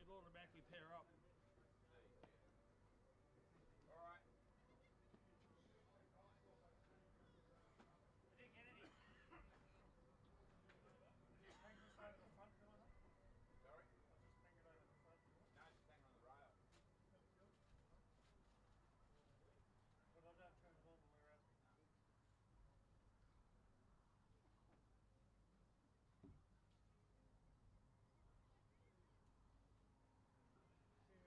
It'll automatically pair up. Alright. I didn't get any. Did you hang this over the front door? Sorry? I'll just hang it over the front door. No, just hang on the rail. But I don't turn it all the way around. See,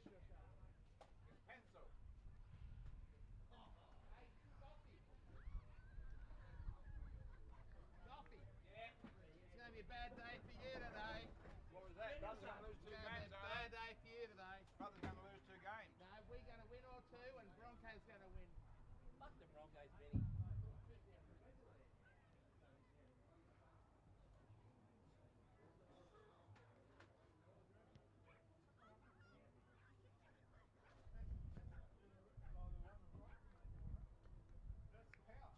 It's pencil. Hey, Coffee. Coffee. Yeah. It's going to be a bad day for you today. What was that? Brother's going to lose It's two going to be games, a are bad they? day for you today. Brother's going to lose two games. No, we're going to win all two, and Bronco's going to win. Fuck the Broncos, Benny. That's the power.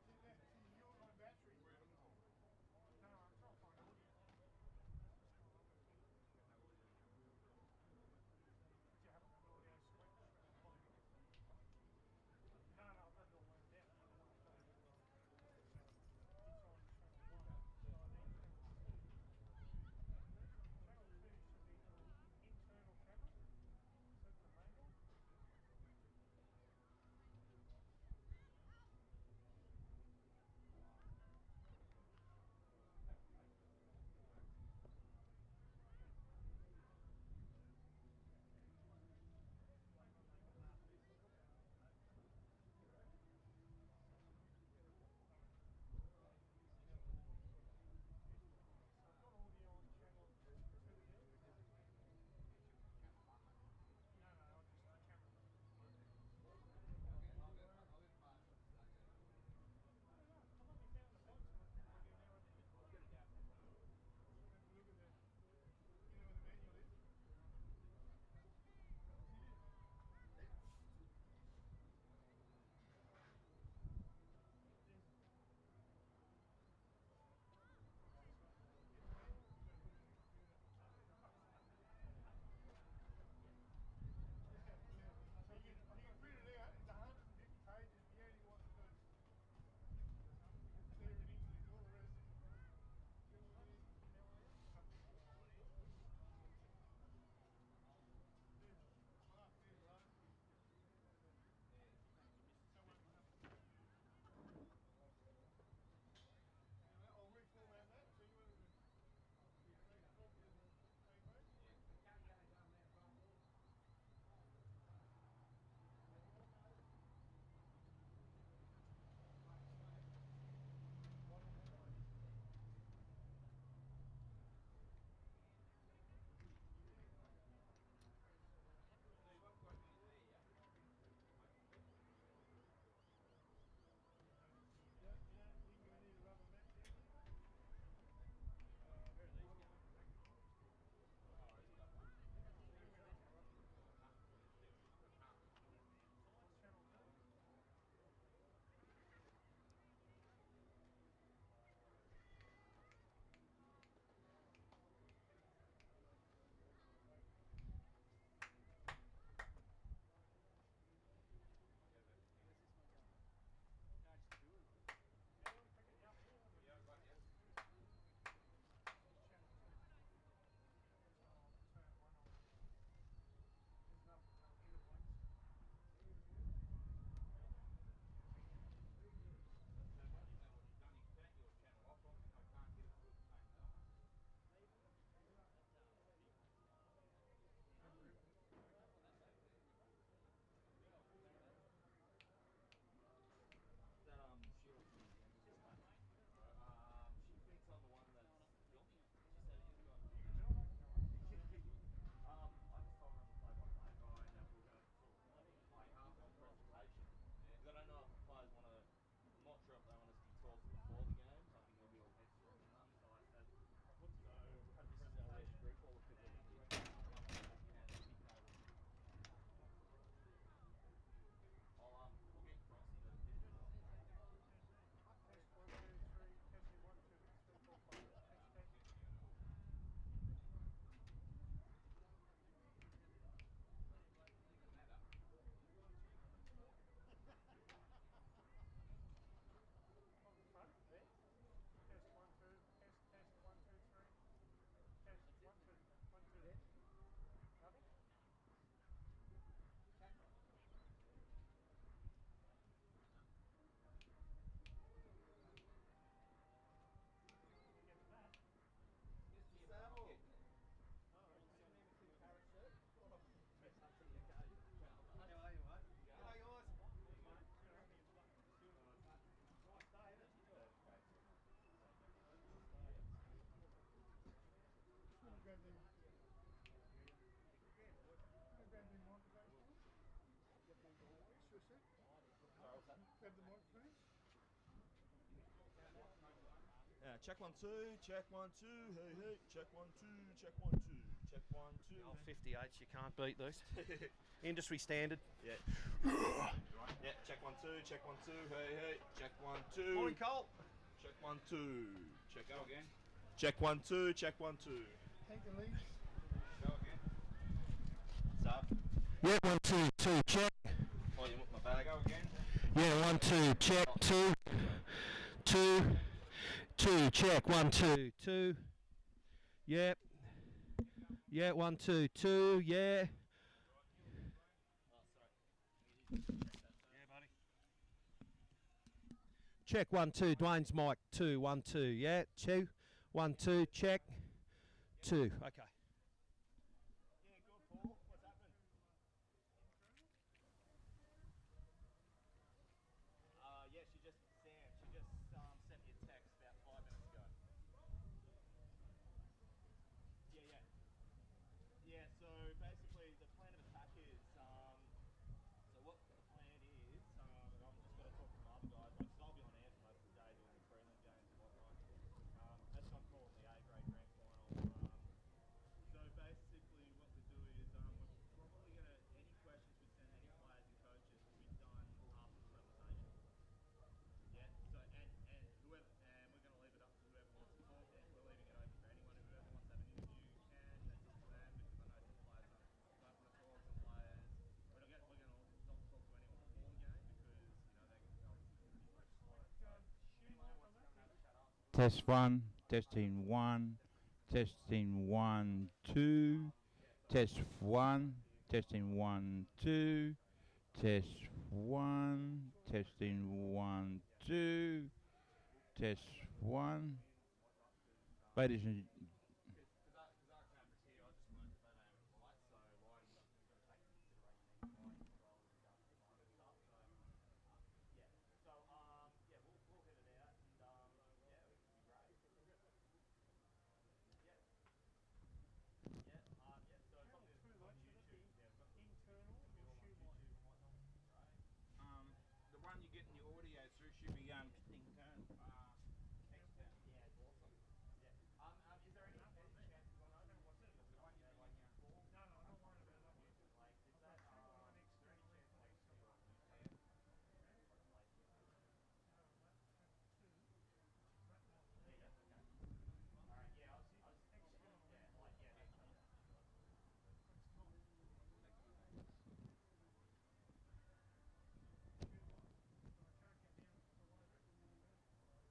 See that? See the yield on battery. No, I'm trying to find audio. Do you have an audio switch? No, I've got it all. Grab the mic, please. Check 1 2, check 1 2, hey hey, check 1 2, check 1 2, check 1 2. The old 58s, you can't beat these. Industry standard. Yeah. Yeah, check 1 2, check 1 2, hey hey, check 1 2. Morning, Colt. Check 1 2. Check go again. Check 1 2, check 1 2. Take the leads. Go again. What's up? Yeah, 1 2 2 check. Oh, you want my bag? Go again. Yeah, 1 2 check 2 2 2 check 1 2 2. Yep. Yeah, 1 2 2. Yeah. Yeah, buddy. Check 1 2. Dwayne's mic 2 1 2. Yeah, 2 1 2 check 2. Okay. Yeah, good, Paul. What's happening? Yeah, she just sent me a text about 5 minutes ago. Yeah, yeah. Yeah, so basically the plan of attack is, so what the plan is, and I'm just going to talk to my other guys, like, 'cause I'll be on air for most of the day doing the prelim games and whatnot. That's what I'm calling the A-grade grand final. So basically what we do is, we're probably going to, any questions we send any players and coaches will be done after the presentation. Yeah, so, and whoever, and we're going to leave it up to whoever wants to talk, and we're leaving it open for anyone. Whoever wants to have an interview can, that's up to them, because I know some players don't want to talk, some players, we're going to not talk to anyone before the game, because, you know, they obviously can be like slow. So, anyone who wants to come and have a chat afterwards. Test 1, testing 1, testing 1 2, test 1, testing 1 2, test 1, testing 1 2, test 1. Ladies and Because our cameras here, I just learned that they don't have lights, so lighting's going to take into consideration even lighting control and stuff and stuff. So yeah, so yeah, we'll hit it out, and yeah, it should be great. Yeah, yeah, yeah. So it's on YouTube. Yeah, we've got the Internal it's gonna be all on shoe YouTube and whatnot, which is great. The one you're getting your audio through should be internal. External. Yeah, it's awesome. Yeah. Is there any chance of going over what's the one you're like for? No, I'm not worried about that one. Like, is I've that got two on is there any externally chance and like one to external. newspaper like placement or something? That's two. That one. Yeah, yeah, okay. All right, yeah, I was External. yeah, like yeah, that's no chance you guys will do it. That's Tom. Shoe one. So I can't get down below that one anymore.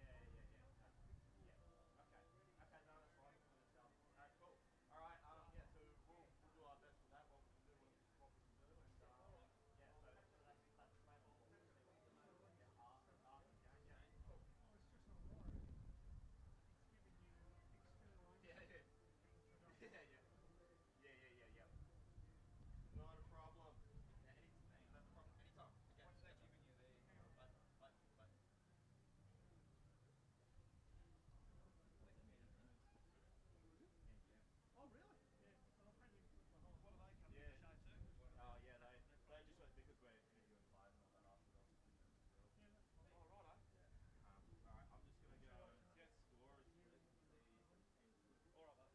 Yeah, exactly. Yeah. Okay. Okay, no, that's fine. Just wanted to tell. All right, cool. All right, yeah, so we'll do our best with that. What we can do, what we can do, and yeah, so that's mainly what we'll see what we can do. Yeah, after the game. Yeah, cool. Oh, it's just on wire. It's giving you external and Yeah, yeah. internal. Yeah. Not a problem. Yeah, not a problem. Anytime. Okay. What's that giving you there? Bye. Oh, really? Yeah, but I've had him put the whole. What are they coming Yeah. to show too? Oh, yeah, they just went because we're interviewing players and all that after they'll just do that as well. Yeah, that's fine. Oh, righto. Yeah. All right, I'm just gonna go get scores for the teams. All right, bud. Trying to work out.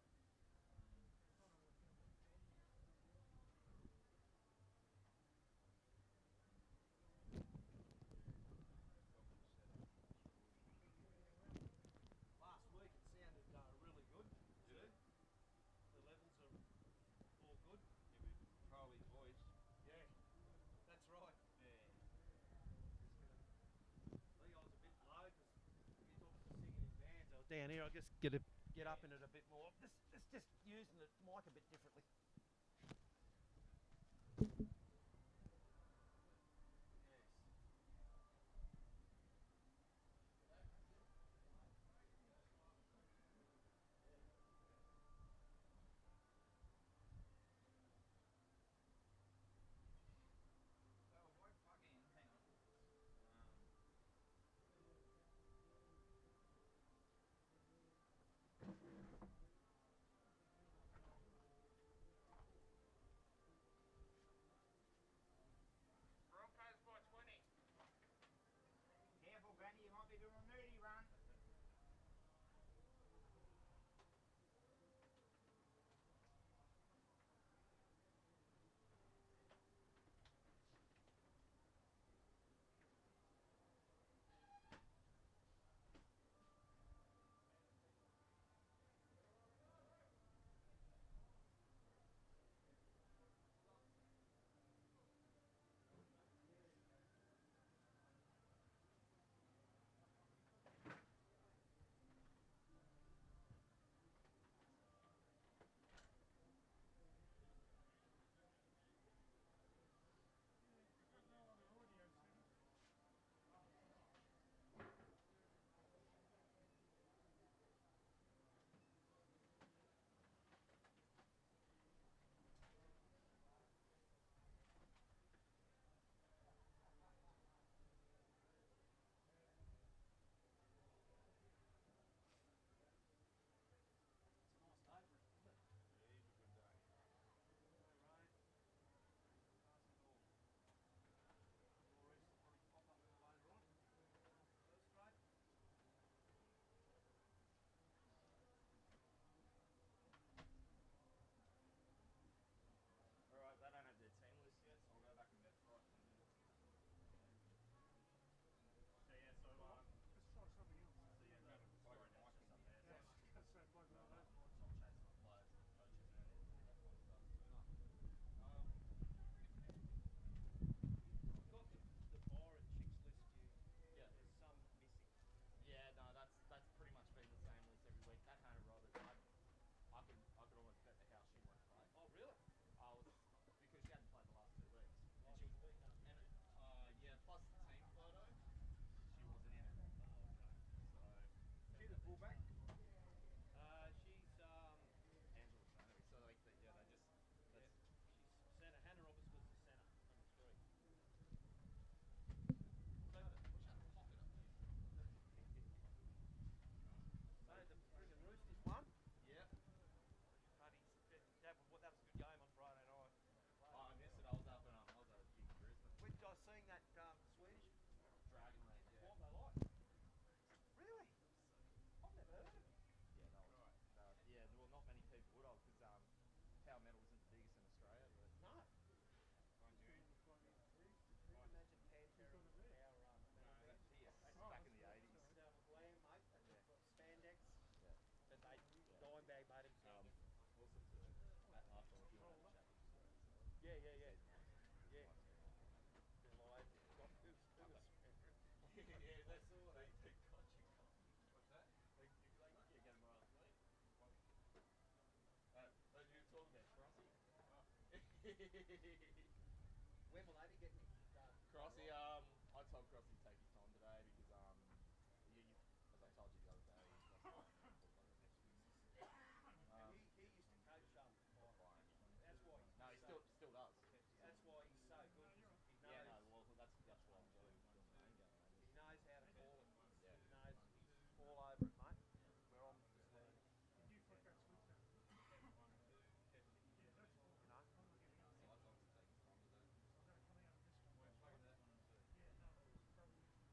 Last week it sounded really good. Did it? The levels are all good. Yeah, we probably voice. Yeah, that's right. Yeah. I think I was a bit low because you're talking to singing in bands. I was down here. I just get up in it a bit more. Just using the mic a bit differently. Yes. Oh, why plug in? Hang on. Might be doing a meaty run. Got no other audio setting. It's a nice day, isn't it? It is a good day. No rain. Nice and all. Nor'easters will probably pop up a bit later on. So that's great. Alright, they don't have their team list yet, so I'll go back and vet for it in a minute. So yeah, so Let's try something else. so yeah, the story night's just up there. So Yeah, that's so bloke one of those boys. I'll chase my players and coaches and all that kind of stuff sooner. I've got the bar and chicks list you. Yeah. There's some missing. Yeah, no, that's pretty much been the same list every week. That Hannah Roberts, I could almost bet the house she won't play. Oh really? I was because she hadn't played the last 2 weeks, Oh, and she she's was been done. and yeah, plus the team photo, she wasn't in it. Oh okay. So She the fullback? She's Angela Shanovi. So like yeah, they just yeah, that's she's centre. Hannah Roberts was the centre, number 3. wish I had a pocket up here. So the friggin' Roosters won. Yep. Bloody, that was a good game on Friday night. Oh, I missed it. I was up in Brisbane. When I was seeing that Swedish Dragonland. Yeah. What they like? Really? I've never heard of them. Yeah, that was Right. yeah. Well, not many people would have because power metal isn't the biggest in Australia, but No. Mind you. Bloody Reeves. Imagine Pantera got it there. power metal No, band. Pierce Oh, back that's in the right, 80s. sorry. Down with Lamb, mate. And Yeah. they've got spandex. Yeah. And they Yeah. Dimebag made him sing it. Awesome to after you and I had a chat with Stuart. So Yeah, he yeah, said yeah. mine's Yeah. mine's too high. Been live. Got who was Okay. Spencer? Yeah, they got you going. What's that? They yeah, get him right last week. You were talking about Crossy. Oh. When will they be getting it done? Crossy, I told Crossy to take his time today because as I told you the other day, he's lost a handful of it. And he used to coach Fine. That's why he's No, he so, still does. that's why he's so good. He knows, Yeah, no, well that's what I'm doing the main game. he knows how to call it. Yeah. He knows he's All over it, mate. Where I'm just learning. Did you flick that switch now? Test 1, 2, testing. Yeah, that's fine. You know? I'm not getting So I told him to take his time today. I'm going to come out of this one. We're plugging that 1 and 2. Yeah, no, it's probably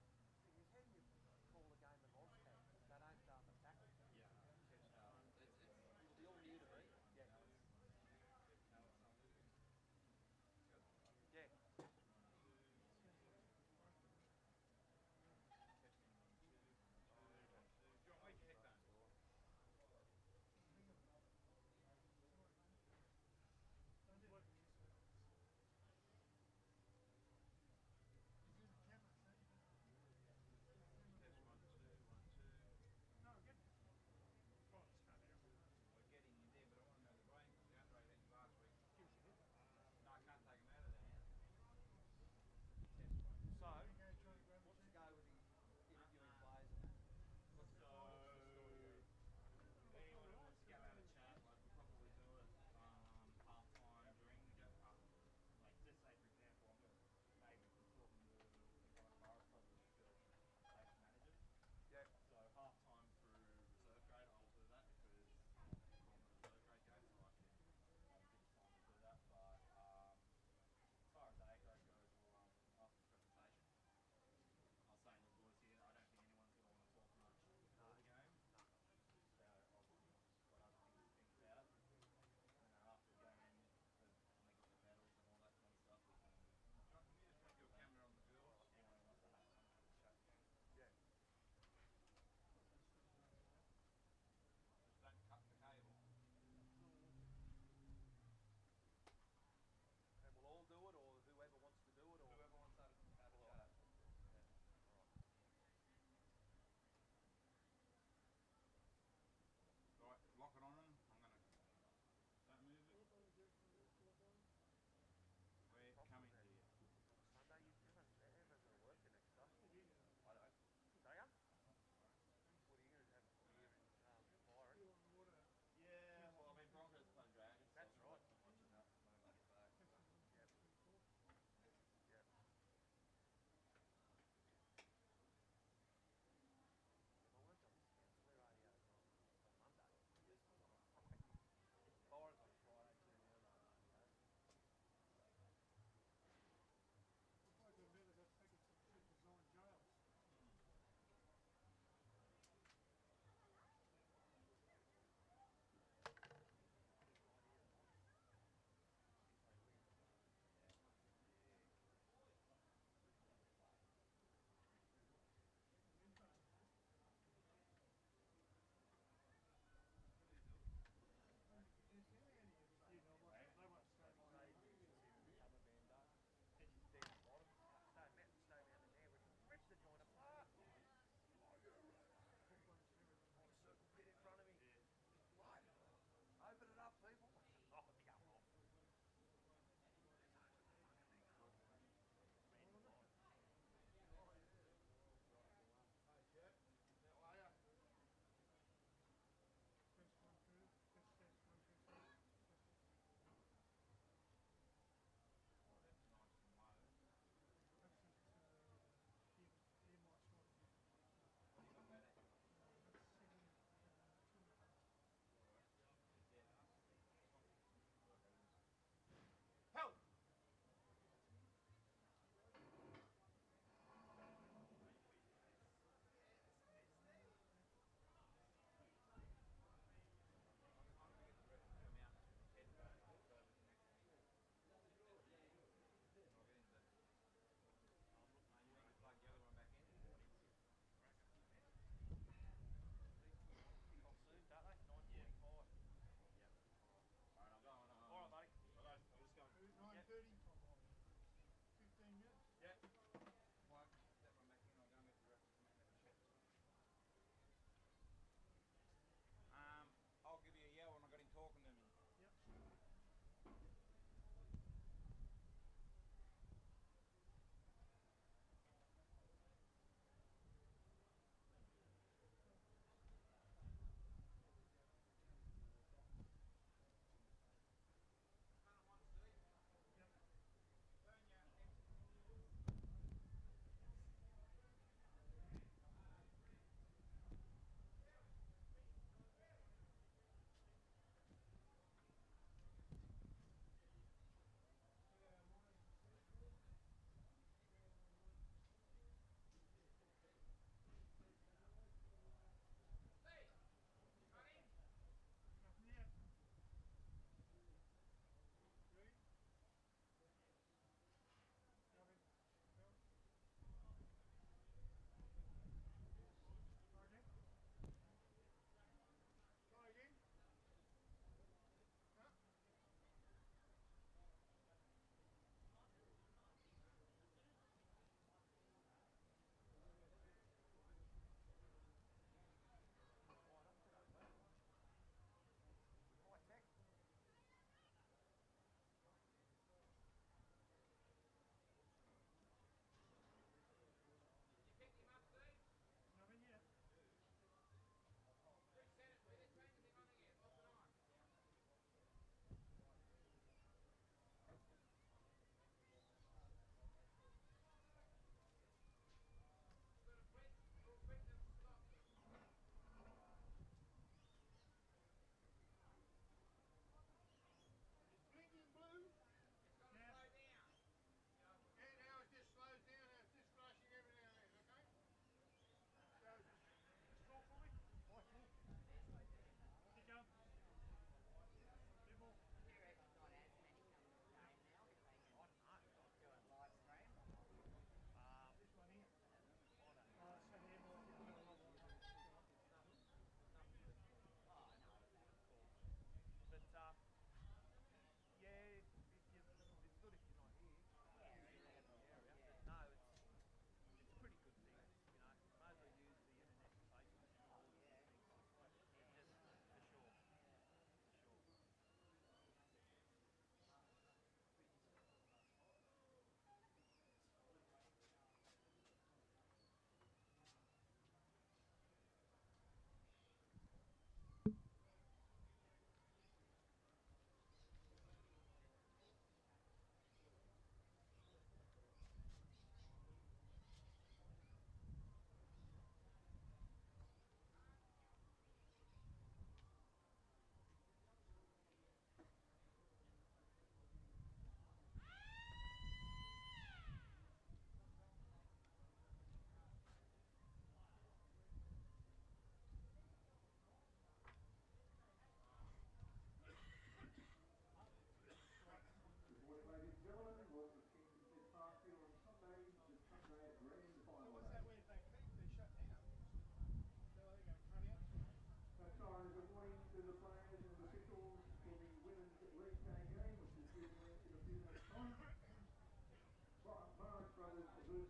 Okay,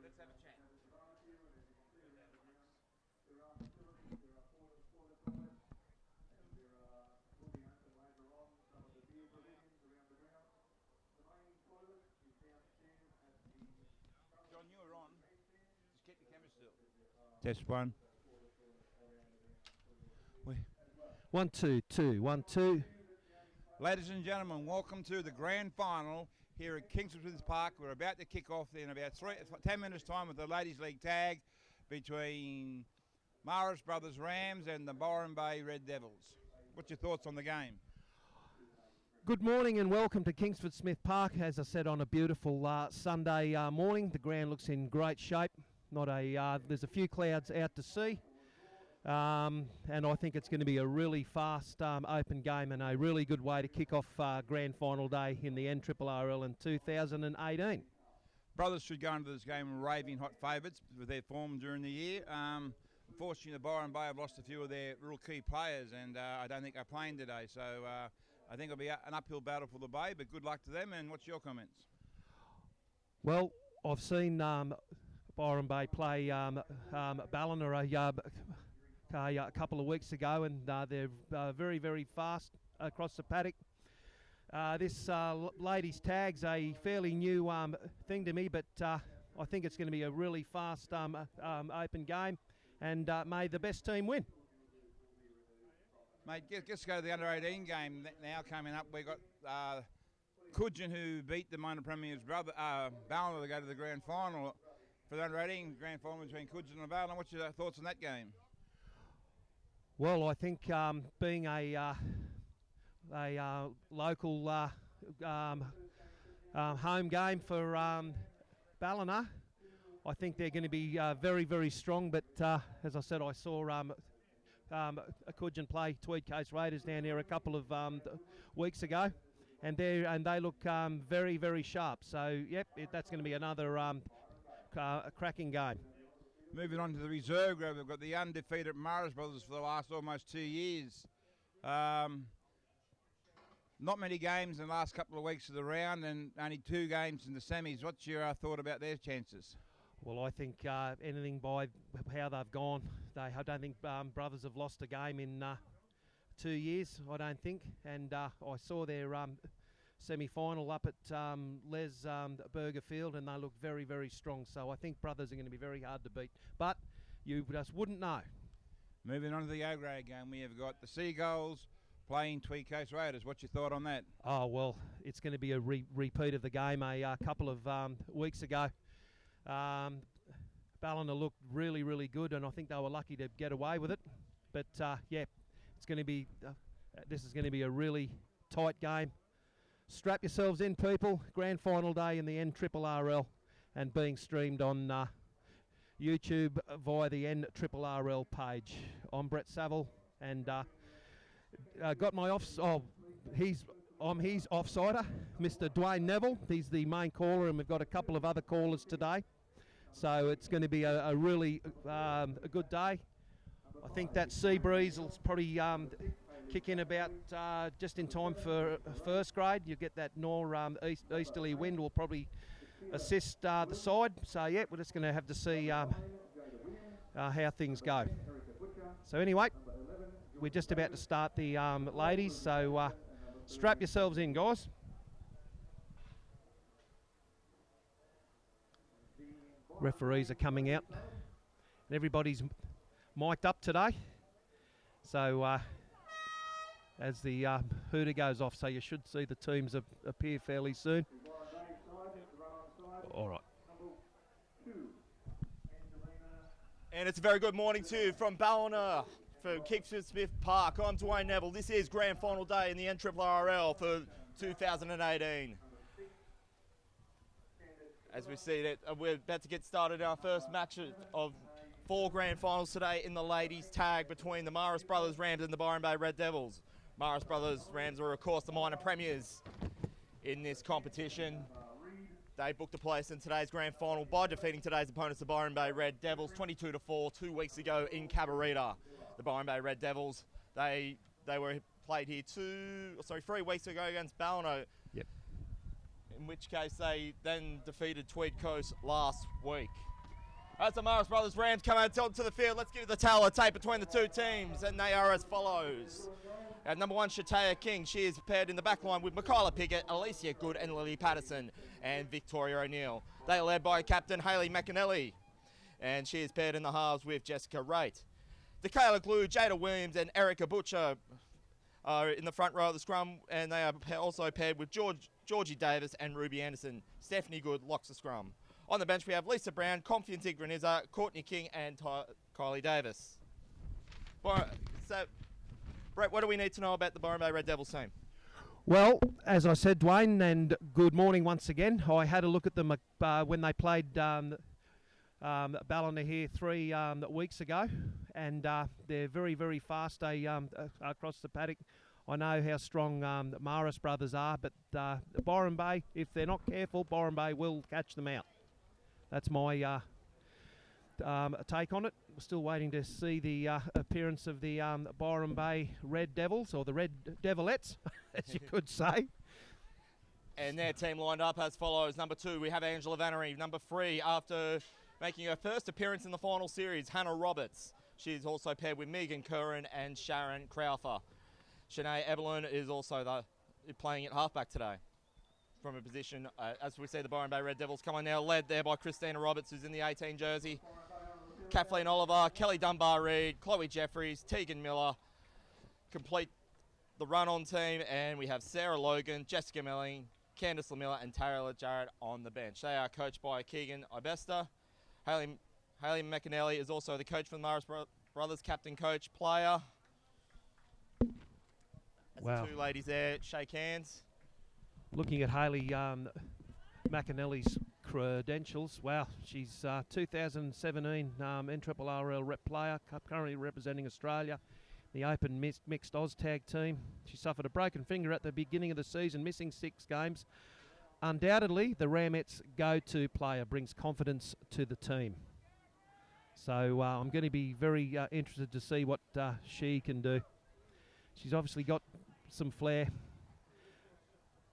let's have a chat. John, you were on. Just keep your camera still. Test one. 1 2 2 1 2. Ladies and gentlemen, welcome to the grand final here at Kingsford Park. We're about to kick off in about 10 minutes' time with the Ladies League tag between Morris Brothers Rams and the Byron Bay Red Devils. What's your thoughts on the game? Good morning and welcome to Kingsford Smith Park. As I said, on a beautiful Sunday morning, the ground looks in great shape. There's a few clouds out to sea, and I think it's going to be a really fast open game and a really good way to kick off grand final day in the NRRRL in 2018. Brothers should go into this game raving hot favourites with their form during the year. Unfortunately, the Byron Bay have lost a few of their real key players, and I don't think they're playing today. So I think it'll be an uphill battle for the Bay, but good luck to them. And what's your comments? Well, I've seen Byron Bay play BallinaV a couple of weeks ago, and they're very, very fast across the paddock. This ladies' tag's a fairly new thing to me, but I think it's going to be a really fast open game, and may the best team win. Mate, let's go to the under-18 game now coming up. We've got Coogin, who beat the minor premier's brother, Ballina, to go to the grand final for the under-18 grand final between Coogin and Ballina. What's your thoughts on that game? Well, I think being a local home game for Ballina, I think they're going to be very, very strong. But as I said, I saw a Coogin play Tweed Coast Raiders down there a couple of weeks ago, and they look very, very sharp. So, yep, that's going to be another cracking game. Moving on to the reserve group, we've got the undefeated Morris Brothers for the last almost 2 years. Not many games in the last couple of weeks of the round, and only 2 games in the semis. What's your thought about their chances? Well, I think anything by how they've gone, I don't think Brothers have lost a game in 2 years, I don't think. And I saw their semi-final up at Les Burger Field, and they look very, very strong. So I think Brothers are going to be very hard to beat. But you just wouldn't know. Moving on to the O-grade game, we have got the Seagulls playing Tweed Coast Raiders. What's your thought on that? Oh, well, it's going to be a repeat of the game a couple of weeks ago. Ballina looked really, really good, and I think they were lucky to get away with it. But yeah, it's going to be. This is going to be a really tight game. Strap yourselves in, people. Grand final day in the NRRRL, and being streamed on YouTube via the NRRRL page. I'm Brett Saville, and got my I'm his offsider, Mr. Dwayne Neville. He's the main caller, and we've got a couple of other callers today. So it's going to be a really a good day. I think that sea breeze will probably kick in about just in time for first grade. You get that easterly wind will probably assist the side. So yeah, we're just going to have to see how things go. So anyway, we're just about to start the ladies. So strap yourselves in, guys. Referees are coming out, and everybody's mic'd up today. So as the hooter goes off, so you should see the teams appear fairly soon. All right. And it's a very good morning to you from Ballina for Kingsford Smith Park. I'm Dwayne Neville. This is grand final day in the NRRRL for 2018. As we see that we're about to get started our first match of 4 grand finals today in the ladies tag between the Morris Brothers Rams and the Byron Bay Red Devils. Morris Brothers Rams are of course the minor premiers in this competition. They booked a place in today's grand final by defeating today's opponents, the Byron Bay Red Devils, 22-4 2 weeks ago in Cabarita. The Byron Bay Red Devils, they were played here 3 weeks ago against BallinaV. Yep. In which case they then defeated Tweed Coast last week. As the Morris Brothers Rams come out to the field, let's give you the tale of tape between the two teams, and they are as follows. At number 1, Shatea King. She is paired in the back line with Michaela Piggott, Alicia Good, and Lily Patterson, and Victoria O'Neill. They are led by Captain Hayley McAnally, and she is paired in the halves with Jessica Raitt. DeKayla Glue, Jada Williams, and Erica Butcher are in the front row of the scrum, and they are also paired with Georgie Davis and Ruby Anderson. Stephanie Good locks the scrum. On the bench, we have Lisa Brown, Confiance Igranizza, Courtney King, and Kylie Davis. So, Brett, what do we need to know about the Byron Bay Red Devils team? Well, as I said, Dwayne, and good morning once again. I had a look at them when they played BallinaV here 3 weeks ago, and they're very, very fast across the paddock. I know how strong the Morris brothers are, but Byron Bay, if they're not careful, Byron Bay will catch them out. That's my take on it. We're still waiting to see the appearance of the Byron Bay Red Devils, or the Red Devilettes, as you could say. And their team lined up as follows. Number 2, we have Angela Vannery. Number 3, after making her first appearance in the final series, Hannah Roberts. She's also paired with Megan Curran and Sharon Crowther. Shanae Evelyn is also playing at halfback today from a position, as we see the Byron Bay Red Devils come on now, led there by Christina Roberts, who's in the 18 jersey. Kathleen Oliver, Kelly Dunbar-Reid, Chloe Jeffries, Tegan Miller complete the run-on team, and we have Sarah Logan, Jessica Melling, Candice Lamilla, and Taylor Jarrett on the bench. They are coached by Keegan Ibesta. Hayley McAnally is also the coach for the Morris Brothers, captain, coach, player. Wow. The 2 ladies there shake hands. Looking at Hayley McAnally's credentials, wow, she's 2017 NRRRL rep player, currently representing Australia, the Open Mixed OzTag team. She suffered a broken finger at the beginning of the season, missing 6 games. Undoubtedly, the Ramettes go-to player brings confidence to the team. So I'm going to be very interested to see what she can do. She's obviously got some flair.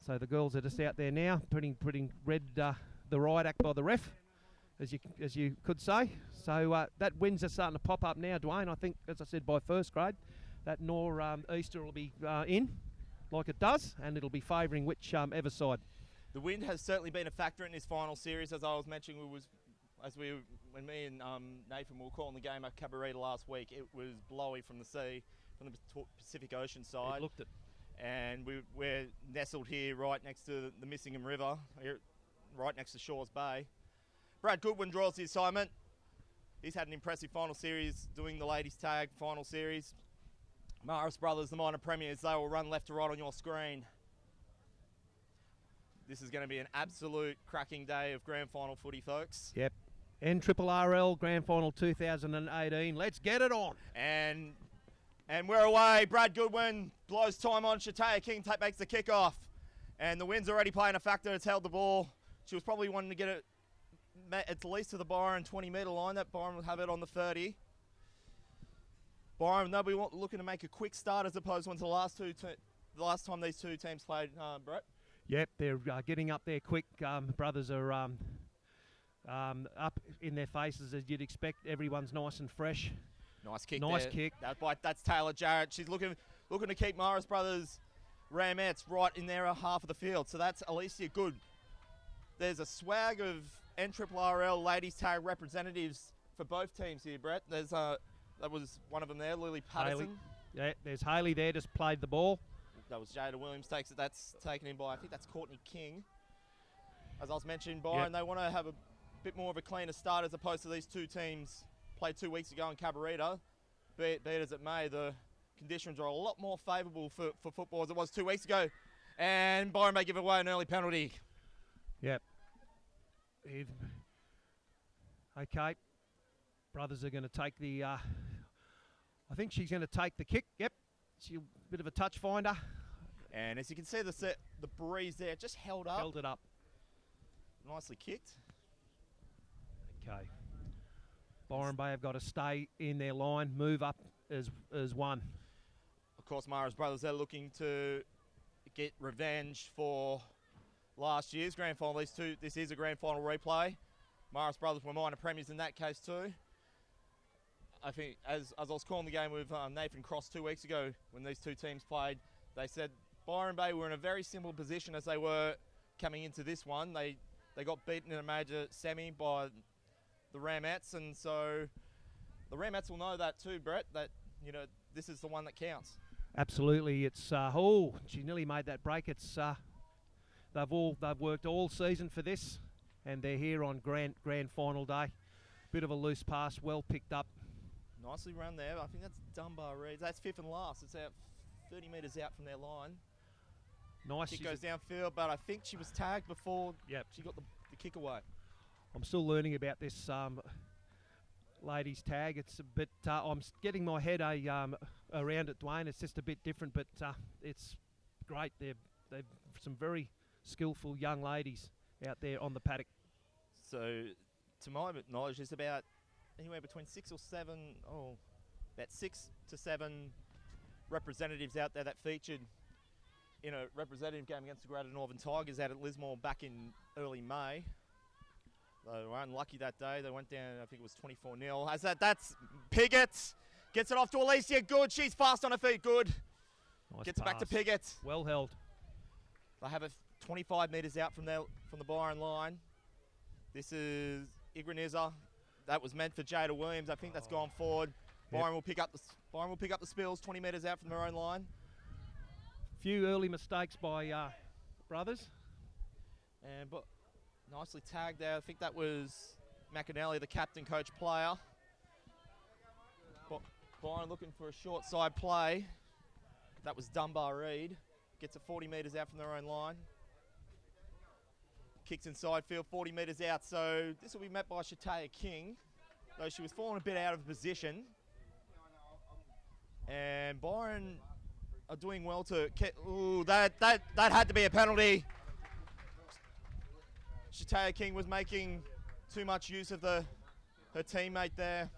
So the girls are just out there now, putting red the riot act by the ref, as you could say. So that winds are starting to pop up now, Dwayne. I think, as I said, by first grade, that Easter will be in, like it does, and it'll be favouring which ever side. The wind has certainly been a factor in this final series, as I was mentioning. When me and Nathan were calling the game at Cabarita last week, it was blowy from the sea, from the Pacific Ocean side. It looked it. And we're nestled here right next to the Missingham River, here, right next to Shores Bay. Brad Goodwin draws the assignment. He's had an impressive final series doing the ladies tag final series. Morris Brothers, the minor premiers, they will run left to right on your screen. This is going to be an absolute cracking day of grand final footy, folks. Yep. NRRRL Grand Final 2018. Let's get it on. And we're away. Brad Goodwin blows time on. Shatea King makes the kickoff. And the wind's already playing a factor. It's held the ball. She was probably wanting to get it at least to the Byron 20-metre line. That Byron will have it on the 30. Byron, they'll be looking to make a quick start as opposed to the last time these two teams played, Brett. Yep, they're getting up there quick. Brothers are up in their faces as you'd expect. Everyone's nice and fresh. Nice kick. Nice there. kick. That's Taylor Jarrett. She's looking to keep Morris Brothers Ramettes right in their half of the field. So that's Alicia Good. There's a swag of NRRRL ladies tag representatives for both teams here, Brett. There's that was one of them there, Lily Patterson. Hayley. Yeah, there's Hayley there, just played the ball. That was Jada Williams takes it. That's taken in by, I think that's Courtney King. As I was mentioning, Byron, They want to have a bit more of a cleaner start as opposed to these two teams played 2 weeks ago in Cabarita. Be it as it may, the conditions are a lot more favourable for football as it was 2 weeks ago. And Byron may give away an early penalty. Yep. Okay. Brothers are going to take the... I think she's going to take the kick. Yep. She's a bit of a touch finder. And as you can see, the breeze there just held up. Held it up. Nicely kicked. Okay. Byron Bay have got to stay in their line, move up as one. Of course, Mara's brothers, they're looking to get revenge for last year's grand final. This is a grand final replay. Mara's brothers were minor premiers in that case too. I think as I was calling the game with Nathan Cross 2 weeks ago when these two teams played, they said Byron Bay were in a very similar position as they were coming into this one. They got beaten in a major semi by the Ramettes, and so the Ramettes will know that too, Brett, that, you know, this is the one that counts. Absolutely. It's she nearly made that break. It's they've worked all season for this, and they're here on grand final day. Bit of a loose pass, well picked up. Nicely run there. I think that's Dunbar Reeds. That's fifth and last. It's out 30 metres out from their line. Nice. Kick goes downfield, but I think she was tagged before she got the kick away. I'm still learning about this ladies tag. It's a bit. I'm getting my head around it, Dwayne. It's just a bit different, but it's great. They've some very skillful young ladies out there on the paddock. So, to my knowledge, there's about anywhere between about 6 to 7 representatives out there that featured in a representative game against the Greater Northern Tigers out at Lismore back in early May. They were unlucky that day. They went down, I think it was 24-0. That's Piggott. Gets it off to Alicia. Good. She's fast on her feet. Good. Nice Gets it back to pass. Piggott. Well held. They have it 25 metres out from the Byron line. This is Igranizza. That was meant for Jada Williams. I think that's gone forward. Byron will pick up the spills 20 metres out from their own line. Few early mistakes by brothers. But nicely tagged there. I think that was McAnally, the captain, coach, player. Byron looking for a short side play. That was Dunbar Reed. Gets it 40 metres out from their own line. Kicks inside field 40 metres out. So this will be met by Shataya King, though she was falling a bit out of position. And Byron are doing well to... Ooh, that had to be a penalty. Shataya King was making too much use of her teammate there.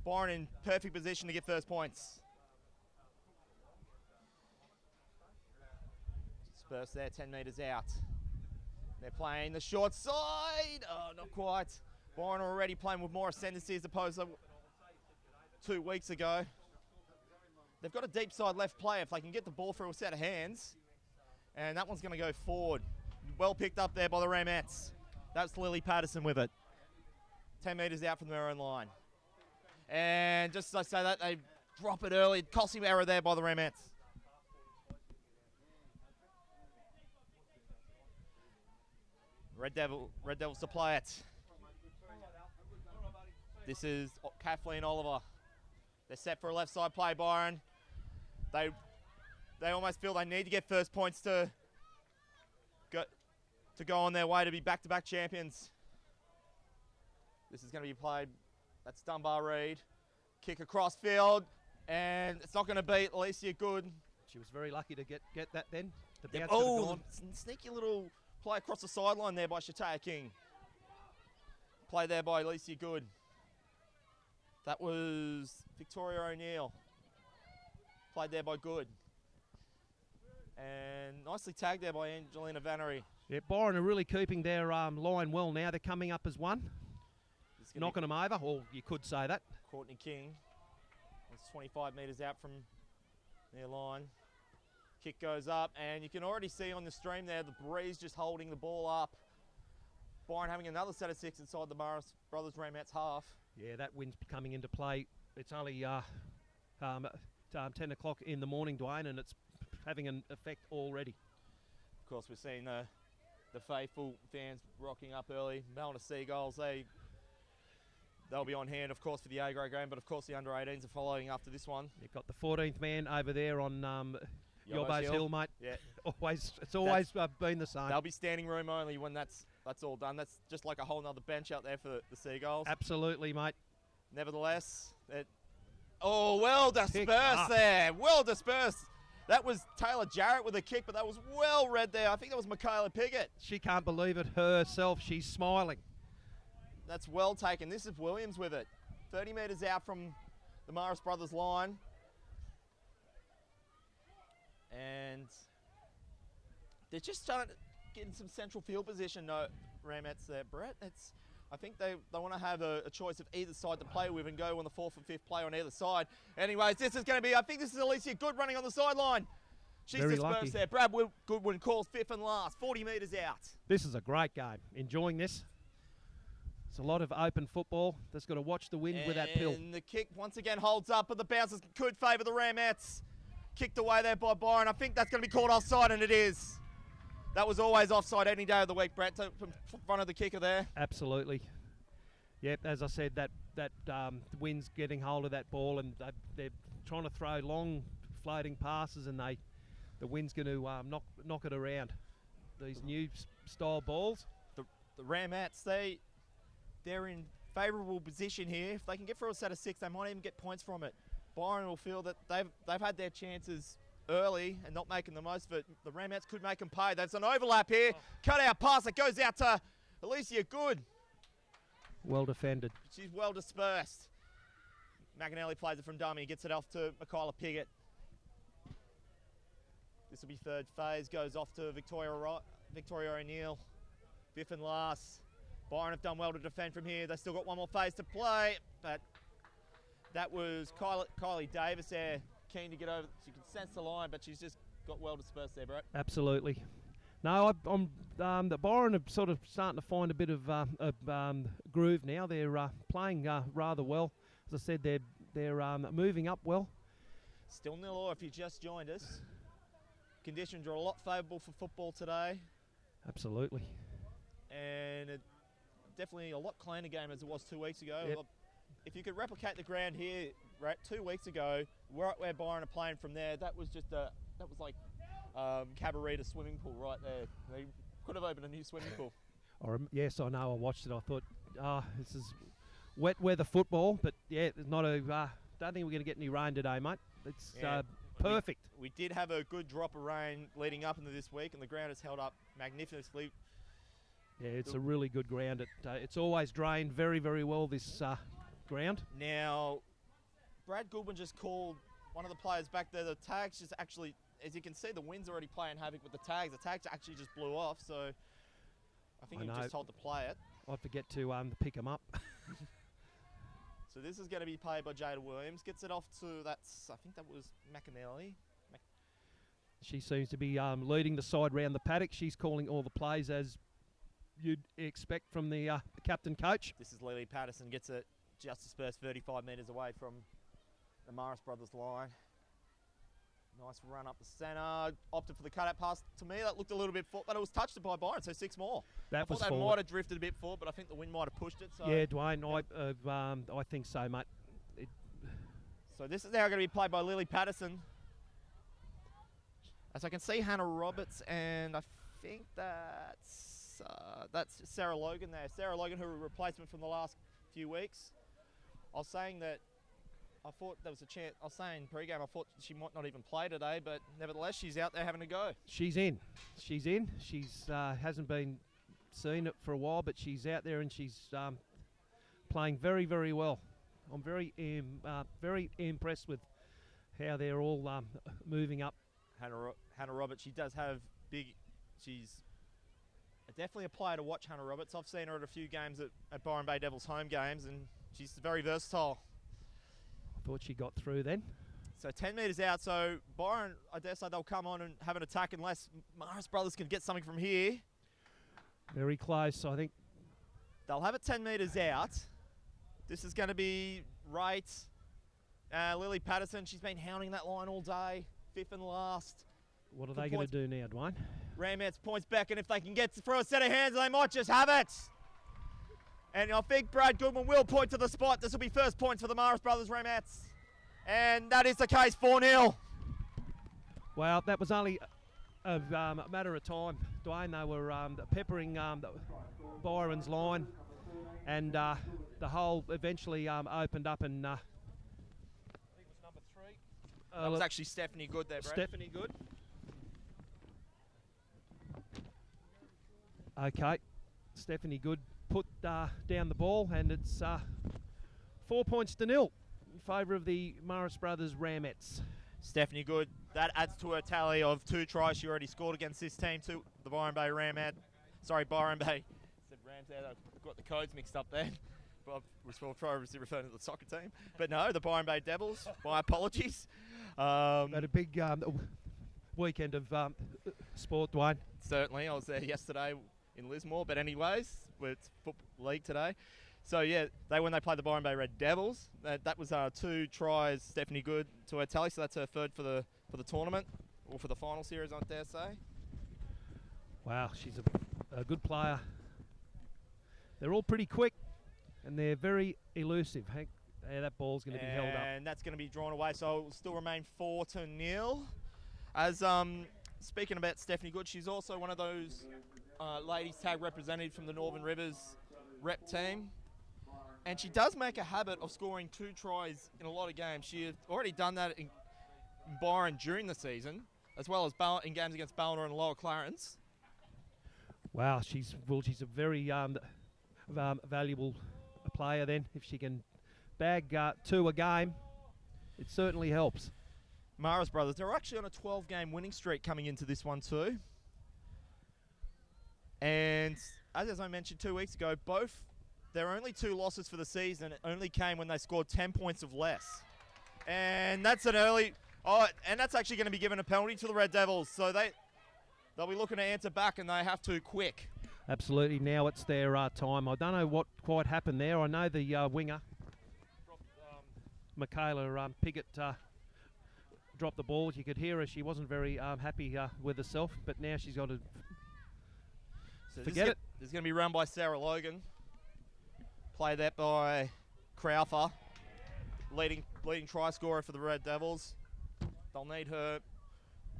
Byron in perfect position to get first points. Disperse there, 10 metres out. They're playing the short side. Oh, not quite. Byron already playing with more ascendancy as opposed to 2 weeks ago. They've got a deep side left play if they can get the ball through a set of hands. And that one's going to go forward. Well picked up there by the Ramettes. That's Lily Patterson with it. 10 metres out from their own line. And just as I say that, they drop it early. Costly error there by the Ramettes. Red Devils to play it. This is Kathleen Oliver. They're set for a left side play, Byron. They almost feel they need to get first points to go on their way to be back-to-back champions. This is going to be played. That's Dunbar Reed. Kick across field, and it's not going to beat Alicia Good. She was very lucky to get that then. The Yep. bounce could have Oh, gone. sneaky little play across the sideline there by Shataya King. Play there by Alicia Good. That was Victoria O'Neill. Played there by Good. And nicely tagged there by Angelina Vannery. Yeah, Byron are really keeping their line well now. They're coming up as one. Knocking them over, or you could say that. Courtney King. It's 25 metres out from their line. Kick goes up, and you can already see on the stream there the breeze just holding the ball up. Byron having another set of 6 inside the Morris Brothers Ramettes half. Yeah, that wind's coming into play. It's only 10 o'clock in the morning, Dwayne, and it's having an effect already. Of course, we're seeing the faithful fans rocking up early. Ballina Seagulls, they'll be on hand, of course, for the A-grade game, but of course the under-18s are following after this one. You've got the 14th man over there on Yobos Yobos Hill, mate. Yeah. It's always been the same. They'll be standing room only when that's all done. That's just like a whole nother bench out there for the Seagulls. Absolutely, mate. Nevertheless, well dispersed there. Well dispersed. That was Taylor Jarrett with a kick, but that was well read there. I think that was Michaela Piggott. She can't believe it herself. She's smiling. That's well taken. This is Williams with it. 30 metres out from the Morris Brothers line. And they're just starting to get in some central field position, no, Ramettes there, Brett. I think they want to have a choice of either side to play with and go on the 4th or 5th play on either side. Anyways, this is going to be, I think this is Alicia Good running on the sideline. She's Very dispersed lucky. there. Brad Goodwin calls 5th and last, 40 metres out. This is a great game. Enjoying this. It's a lot of open football. That's got to watch the wind with that pill. And the kick once again holds up, but the bounces could favour the Ramettes. Kicked away there by Byron. I think that's going to be called offside, and it is. That was always offside any day of the week, Brett, from front of the kicker there. Absolutely. Yep, as I said, that wind's getting hold of that ball, and they're trying to throw long floating passes, and the wind's going to knock it around. These new style balls. The Ramettes, they're in favourable position here. If they can get through a set of 6, they might even get points from it. Byron will feel that they've had their chances early and not making the most of it. The Ramettes could make them pay. There's an overlap here. Cut out pass that goes out to Alicia Good. Well defended. She's well dispersed. McAnally plays it from dummy. Gets it off to Michaela Piggott. This will be third phase. Goes off to Victoria O'Neill. 5th and last. Byron have done well to defend from here. They've still got one more phase to play, but that was Kylie Davis there, keen to get over. She could sense the line, but she's just got well dispersed there, Brett. Absolutely. No, the Byron are sort of starting to find a bit of groove now. They're playing rather well. As I said, they're moving up well. Still 0-0 if you just joined us. Conditions are a lot favourable for football today. Absolutely. And definitely a lot cleaner game as it was 2 weeks ago. Yep. If you could replicate the ground here, right, 2 weeks ago, where Byron are playing from there, that was like Cabarita swimming pool right there. They could have opened a new swimming pool. Yes, I know. I watched it. I thought, this is wet weather football, but yeah, it's not a. Don't think we're going to get any rain today, mate. It's perfect. We did have a good drop of rain leading up into this week, and the ground has held up magnificently. Yeah, it's a really good ground. It's always drained very, very well, this ground. Now, Brad Goodwin just called one of the players back there. The tags just actually, as you can see, the wind's already playing havoc with the tags. The tags actually just blew off, so I think he was just told to play it. I forget to pick them up. So this is going to be played by Jada Williams. Gets it off to, I think that was McAnally. She seems to be leading the side round the paddock. She's calling all the plays as you'd expect from the captain coach. This is Lily Patterson, gets it just dispersed 35 metres away from the Morris Brothers line. Nice run up the centre. Opted for the cut-out pass. To me, that looked a little bit forward, but it was touched by Byron, so 6 more. I thought that might have drifted a bit forward, but I think the wind might have pushed it. So yeah, Dwayne, I think so, mate. So this is now going to be played by Lily Patterson. As I can see, Hannah Roberts, and I think that's Sarah Logan there. Sarah Logan, her replacement from the last few weeks. I was saying that I thought there was a chance. I was saying pre-game, I thought she might not even play today, but nevertheless, she's out there having a go. She's in. She's in. She's hasn't been seen it for a while, but she's out there and she's playing very, very well. I'm very impressed with how they're all moving up. Hannah Roberts, she does have she's definitely a player to watch, Hannah Roberts. I've seen her at a few games at Byron Bay Devils home games, and she's very versatile. I thought she got through then. So 10 metres out, so Byron, I dare say they'll come on and have an attack unless Morris Brothers can get something from here. Very close, I think. They'll have it 10 metres out. This is going to be right. Lily Patterson, she's been hounding that line all day. 5th and last. What are they going to do now, Dwayne? Ramettes points back, and if they can get through a set of hands, they might just have it. And I think Brad Goodwin will point to the spot. This will be first points for the Morris Brothers Ramettes. And that is the case, 4-0. Well, that was only a matter of time, Dwayne. They were peppering Byron's line, and the hole eventually opened up, and I think it was number 3. That was actually Stephanie Good there, Brett. Stephanie Good. Okay, Stephanie Good put down the ball, and it's 4 points to 0 in favour of the Morris Brothers Ramettes. Stephanie Good, that adds to her tally of 2 tries she already scored against this team, too. The Byron Bay Ramette. Sorry, Byron Bay. Said Rams there, I've got the codes mixed up there. But I was obviously referring to the soccer team. But no, the Byron Bay Devils. My apologies. Had a big weekend of sport, Dwayne. Certainly, I was there yesterday in Lismore. But anyways, it's football league today. So yeah, when they played the Byron Bay Red Devils, that was 2 tries, Stephanie Good, to her tally. So that's her third for the tournament, or for the final series, I dare say. Wow, she's a good player. They're all pretty quick, and they're very elusive. Hank, that ball's going to be held up. And that's going to be drawn away, so it will still remain 4-0. As speaking about Stephanie Good, she's also one of those ladies tag representatives from the Northern Rivers rep team. And she does make a habit of scoring 2 tries in a lot of games. She had already done that in Byron during the season, as well as in games against Ballina and Lower Clarence. Wow, she's a very valuable player then. If she can bag 2 a game, it certainly helps. Morris Brothers, they're actually on a 12-game winning streak coming into this one too. And as I mentioned 2 weeks ago, their only 2 losses for the season only came when they scored 10 points of less. And that's an early... Oh, and that's actually going to be given a penalty to the Red Devils. So they'll be looking to answer back, and they have to quick. Absolutely. Now it's their time. I don't know what quite happened there. I know the winger, Michaela Piggott, dropped the ball. You could hear her. She wasn't very happy with herself, but now she's got to forget it. It's going to be run by Sarah Logan. Play that by Crowther, leading try scorer for the Red Devils. They'll need her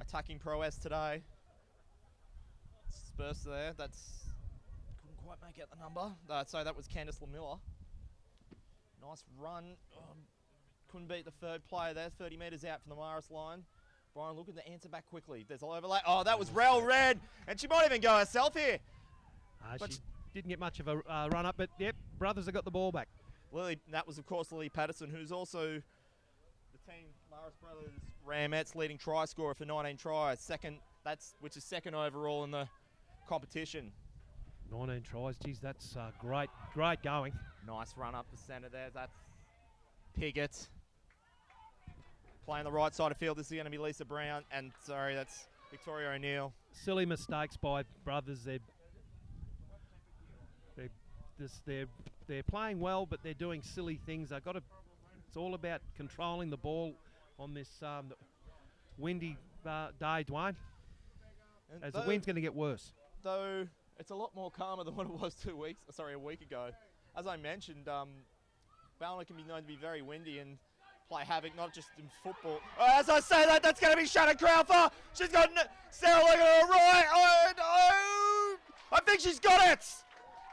attacking prowess today. Burst there. Couldn't quite make out the number. So that was Candice Lamilla. Nice run. Couldn't beat the third player there. 30 metres out from the Morris line. Brian looking to answer back quickly. There's an overlay. Oh, that was Rel Red, and she might even go herself here. She didn't get much of a run up, but yep, Brothers have got the ball back. That was of course Lily Patterson, who's also the team Morris Brothers Ramettes leading try scorer for 19 tries. Which is second overall in the competition. 19 tries, geez, that's great going. Nice run up the centre there. That's Piggott. Playing the right side of field. This is going to be Lisa Brown, and sorry, that's Victoria O'Neill. Silly mistakes by Brothers. They're playing well, but they're doing silly things. It's all about controlling the ball on this windy day, Dwayne. As the wind's going to get worse. Though it's a lot more calmer than what it was a week ago. As I mentioned, Ballina can be known to be very windy and play havoc, not just in football. Oh, as I say that, that's going to be Shannon Crowther. She's got Sarah Logan on her right. Oh, I think she's got it.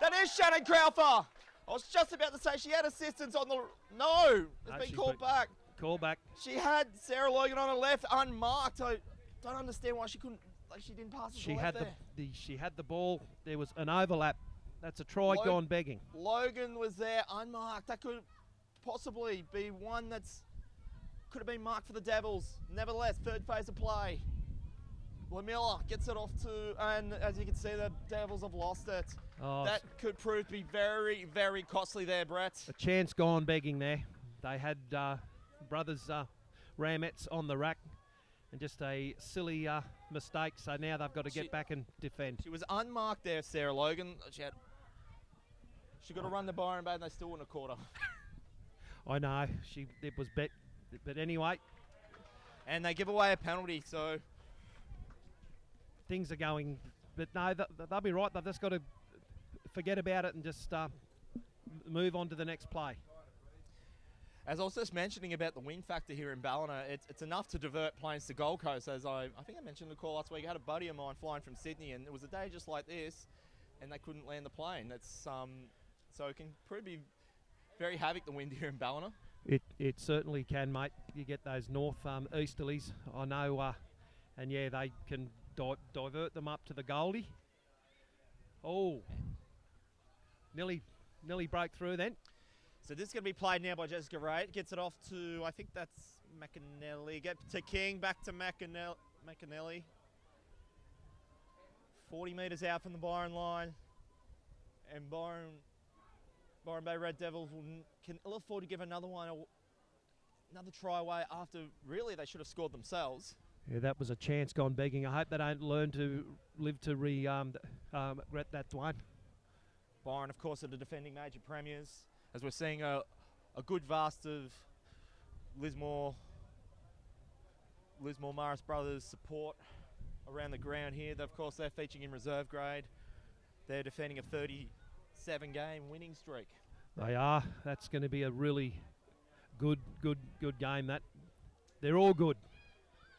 That is Shannon Crowther. I was just about to say she had assistance on the... No, it's been called back. Call back. She had Sarah Logan on her left, unmarked. I don't understand why she couldn't... she didn't pass it to the left there. She had the ball. There was an overlap. That's a try gone begging. Logan was there, unmarked. That could possibly be one could have been marked for the Devils. Nevertheless, third phase of play. Lamilla gets it off and as you can see, the Devils have lost it. Oh, that could prove to be very, very costly there, Brett. A chance gone begging there. They had Brothers Ramettes on the rack, and just a silly mistake. So now they've got to get back and defend. She was unmarked there, Sarah Logan. She got to run the Byron Bay, and they still wouldn't have caught her. I know. It was bet, but anyway. And they give away a penalty, so things are going. But no, they'll be right. They've just got to forget about it and just move on to the next play. As I was just mentioning about the wind factor here in Ballina, it's enough to divert planes to Gold Coast. As I think I mentioned in the call last week, I had a buddy of mine flying from Sydney, and it was a day just like this, and they couldn't land the plane. So it can probably be very havoc, the wind here in Ballina. It certainly can, mate. You get those north easterlies, I know, and yeah, they can divert them up to the Goldie. Oh, nearly broke through then. So this is going to be played now by Jessica Wright. Gets it off to, I think that's McAnally. Get to King, back to McAnally. 40 metres out from the Byron line. And Byron Bay Red Devils can ill afford to give another try away after really they should have scored themselves. Yeah, that was a chance gone begging. I hope they don't learn to live to regret that one. Byron, of course, are the defending major premiers. As we're seeing a good vast of Lismore Morris Brothers support around the ground here. Of course, they're featuring in reserve grade. They're defending a 37-game winning streak. They are. That's going to be a really good game. That they're all good.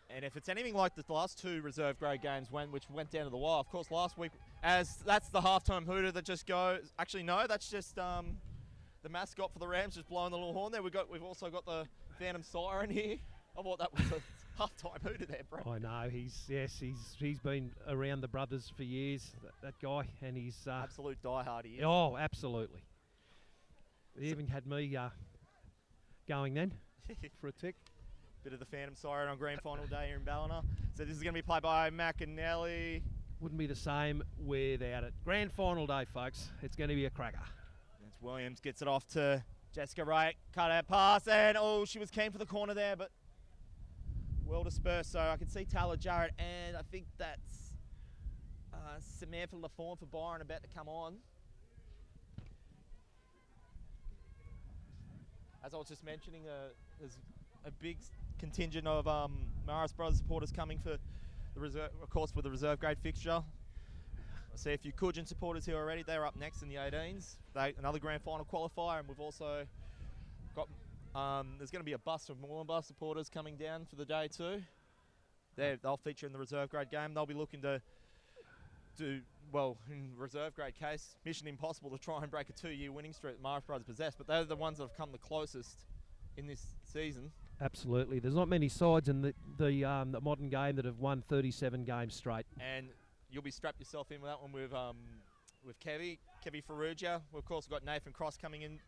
And if it's anything like the last two reserve grade games which went down to the wire, of course, last week, as that's the halftime hooter that just goes. Actually, no, that's just the mascot for the Rams just blowing the little horn there. We've also got the Phantom Siren here. I thought that was a halftime hooter there, bro. I know he's been around the brothers for years. That guy, and he's absolute diehard. He is. Oh, absolutely. He even had me going then for a tick. Bit of the Phantom Siren on grand final day here in Ballina. So this is going to be played by McAnally. Wouldn't be the same without it. Grand final day, folks. It's going to be a cracker. It's Williams, gets it off to Jessica Wright. Cut out pass, and she was keen for the corner there, but well dispersed. So I can see Taylor Jarrett, and I think that's Samantha LaFawn for Byron about to come on. As I was just mentioning, there's a big contingent of Morris Brothers supporters coming for the reserve, of course, with the reserve grade fixture. I see a few Coogin supporters here already. They're up next in the 18s. Another grand final qualifier, and we've also got there's going to be a bus of Moreland supporters coming down for the day too. They'll feature in the reserve grade game. They'll be looking to do well in reserve grade case. Mission impossible to try and break a 2-year winning streak that Morris Brothers possess, but they're the ones that have come the closest in this season. Absolutely. There's not many sides in the modern game that have won 37 games straight. And you'll be strapped yourself in with that one with Kevy Ferrugia. We've of course got Nathan Cross coming in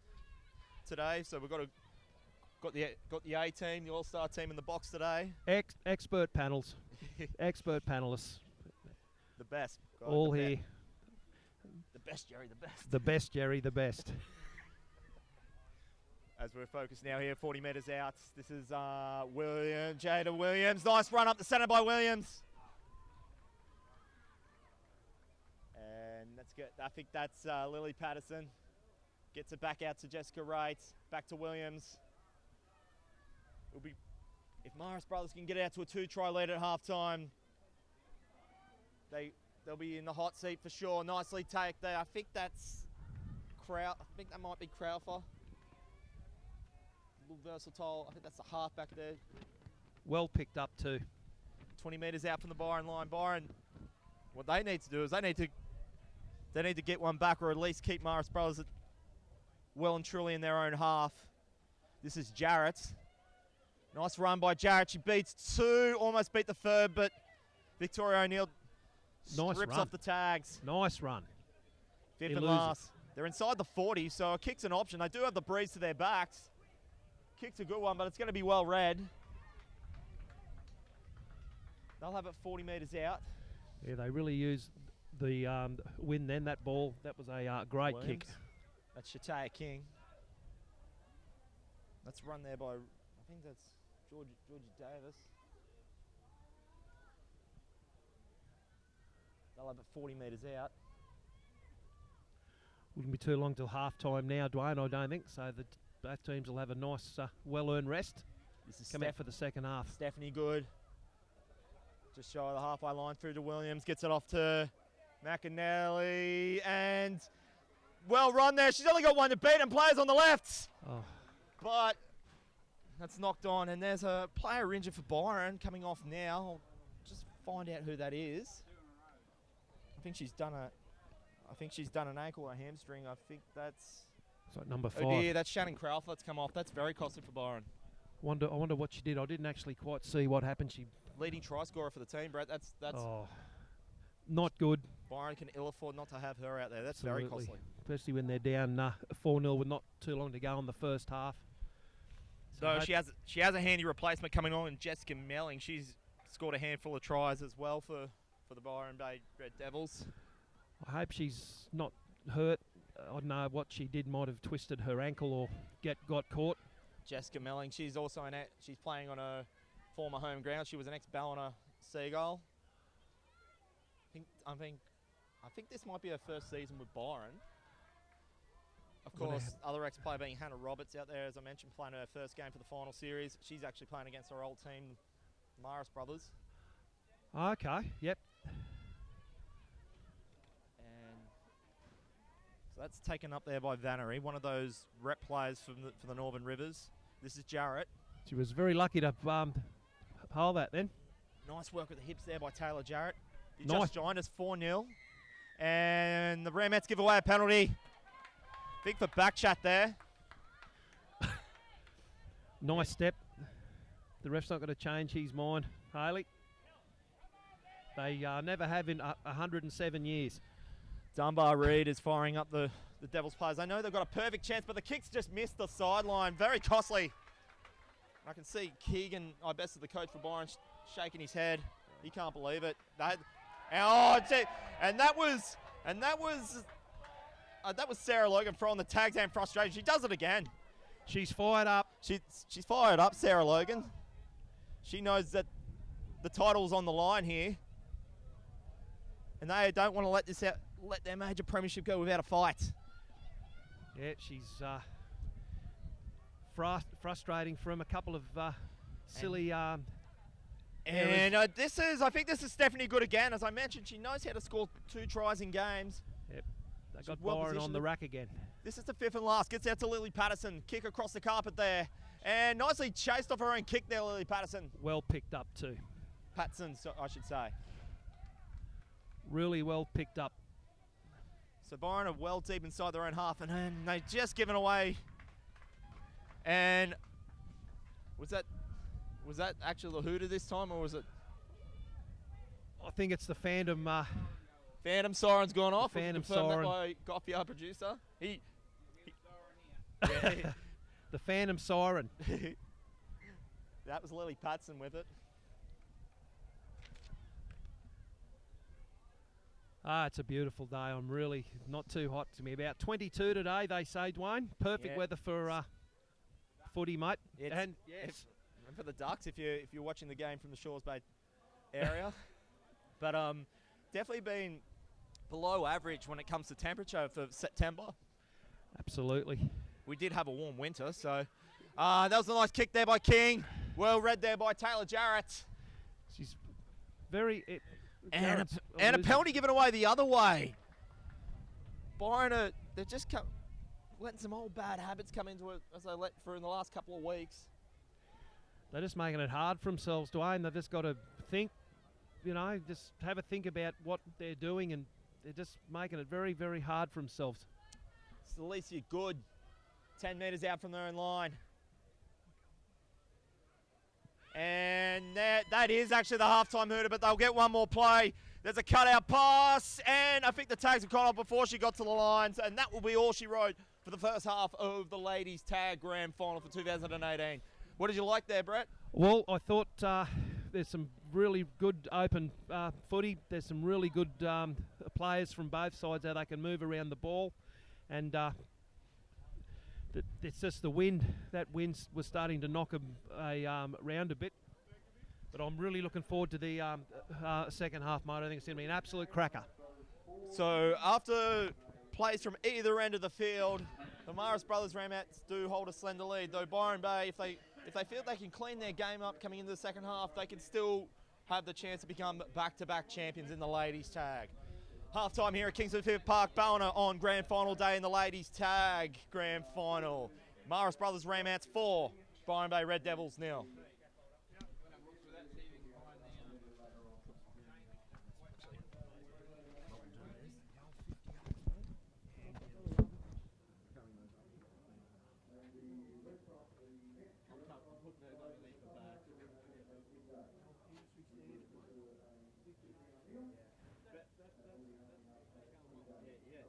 today, so we've got the A team, the All-Star team in the box today. Expert panels, expert panelists. The best. God, all here. The best, Jerry. The best. The best, Jerry. The best. As we're focused now here, 40 metres out. This is Jada Williams. Nice run up the centre by Williams. And that's good. I think that's Lily Patterson. Gets it back out to Jessica Wright. Back to Williams. It'll be, if Morris Brothers can get out to a 2-try lead at halftime, they'll be in the hot seat for sure. Nicely taken there. I think that's I think that might be Crowther. A little versatile. I think that's the half back there. Well picked up too. 20 metres out from the Byron line. Byron, what they need to do is they need to get one back, or at least keep Morris Brothers well and truly in their own half. This is Jarrett. Nice run by Jarrett. She beats 2, almost beat the 3rd, but Victoria O'Neill strips off the tags. Nice run. 5th and last. They're inside the 40, so a kick's an option. They do have the breeze to their backs. Kick's a good one, but it's going to be well read. They'll have it 40 metres out. Yeah, they really used the win then. That ball, that was a great Williams. kick. That's Shataya King. That's run there by, I think that's Georgie Davis. They'll have it 40 metres out. Wouldn't be too long till half-time now, Dwayne, I don't think. So both teams will have a nice, well-earned rest. This is Come out for the second half. Stephanie Good. Just shy of the halfway line through to Williams. Gets it off to McAnally. And well run there. She's only got one to beat and players on the left. Oh. But that's knocked on. And there's a player injured for Byron coming off now. I'll just find out who that is. I think she's done an ankle or a hamstring. I think that's So number 5. Oh dear, that's Shannon Crowther that's come off. That's very costly for Byron. I wonder what she did. I didn't actually quite see what happened. She Leading try scorer for the team, Brett. That's not good. Byron can ill afford not to have her out there. That's very Absolutely. costly. Especially when they're down 4-0 with not too long to go in the first half. So she has a handy replacement coming on, and Jessica Melling. She's scored a handful of tries as well for the Byron Bay Red Devils. I hope she's not hurt. I don't know what she did. Might have twisted her ankle or got caught. Jessica Melling. She's also she's playing on her former home ground. She was an ex-Ballina Seagull. I think this might be her first season with Byron. Of course, other ex-player being Hannah Roberts out there, as I mentioned, playing her first game for the final series. She's actually playing against her old team, Morris Brothers. Okay, yep. And so that's taken up there by Vannery, one of those rep players for the Northern Rivers. This is Jarrett. She was very lucky to hold that then. Nice work with the hips there by Taylor Jarrett. He Nice. just joined us 4-0. And the Ramettes give away a penalty. Big for back chat there. Nice step. The ref's not going to change his mind, Haley. They never have in 107 years. Dunbar Reid is firing up the Devils players. I know they've got a perfect chance, but the kicks just missed the sideline. Very costly. I can see Keegan, I bested the coach for Byron, shaking his head. He can't believe it. That was Sarah Logan throwing the tags and frustration. She does it again. She's fired up. She's fired up, Sarah Logan. She knows that the title's on the line here, and they don't want to let their major premiership go without a fight. Yeah, she's frustrating from a couple of silly. And I think this is Stephanie Good again. As I mentioned, she knows how to score 2 tries in games. Yep, they She's got well Byron on positioned. the rack again. This is the 5th and last. Gets out to Lily Patterson. Kick across the carpet there. And nicely chased off her own kick there, Lily Patterson. Well picked up too. Patson, I should say. Really well picked up. So Byron are well deep inside their own half, and then they just given away. And was that actually the hooter this time, or was it? I think it's the Phantom. Phantom siren's gone off. Phantom Confirmed siren. that by Goffey, our producer. The Phantom siren. That was Lily Patson with it. It's a beautiful day. I'm really not too hot to me. About 22 today, they say, Dwayne. Perfect weather for footy, mate. And for the Ducks, if you're watching the game from the Shores Bay area, but definitely been below average when it comes to temperature for September. Absolutely. We did have a warm winter, so that was a nice kick there by King. Well read there by Taylor Jarrett. She's very. And a penalty given away the other way. Byron, they're just letting some old bad habits come into it as they let through in the last couple of weeks. They're just making it hard for themselves, Dwayne. They've just got to think, just have a think about what they're doing, and they're just making it very, very hard for themselves. It's Alicia Good, 10 metres out from their own line. And that is actually the halftime hooter, but they'll get one more play. There's a cutout pass, and I think the tags were caught off before she got to the lines, and that will be all she wrote for the first half of the ladies' tag grand final for 2018. What did you like there, Brett? Well, I thought there's some really good open footy. There's some really good players from both sides how they can move around the ball, and it's just the wind. That wind was starting to knock them around a bit. But I'm really looking forward to the second half, mate. I think it's going to be an absolute cracker. So after plays from either end of the field, the Morris Brothers Ramettes do hold a slender lead. Though Byron Bay, if they feel they can clean their game up coming into the second half, they can still have the chance to become back-to-back champions in the ladies' tag. Half-time here at Kingswood Park, Ballina on grand final day in the ladies' tag grand final. Morris Brothers Ramettes 4, Byron Bay Red Devils 0. got me leave for back. Yeah.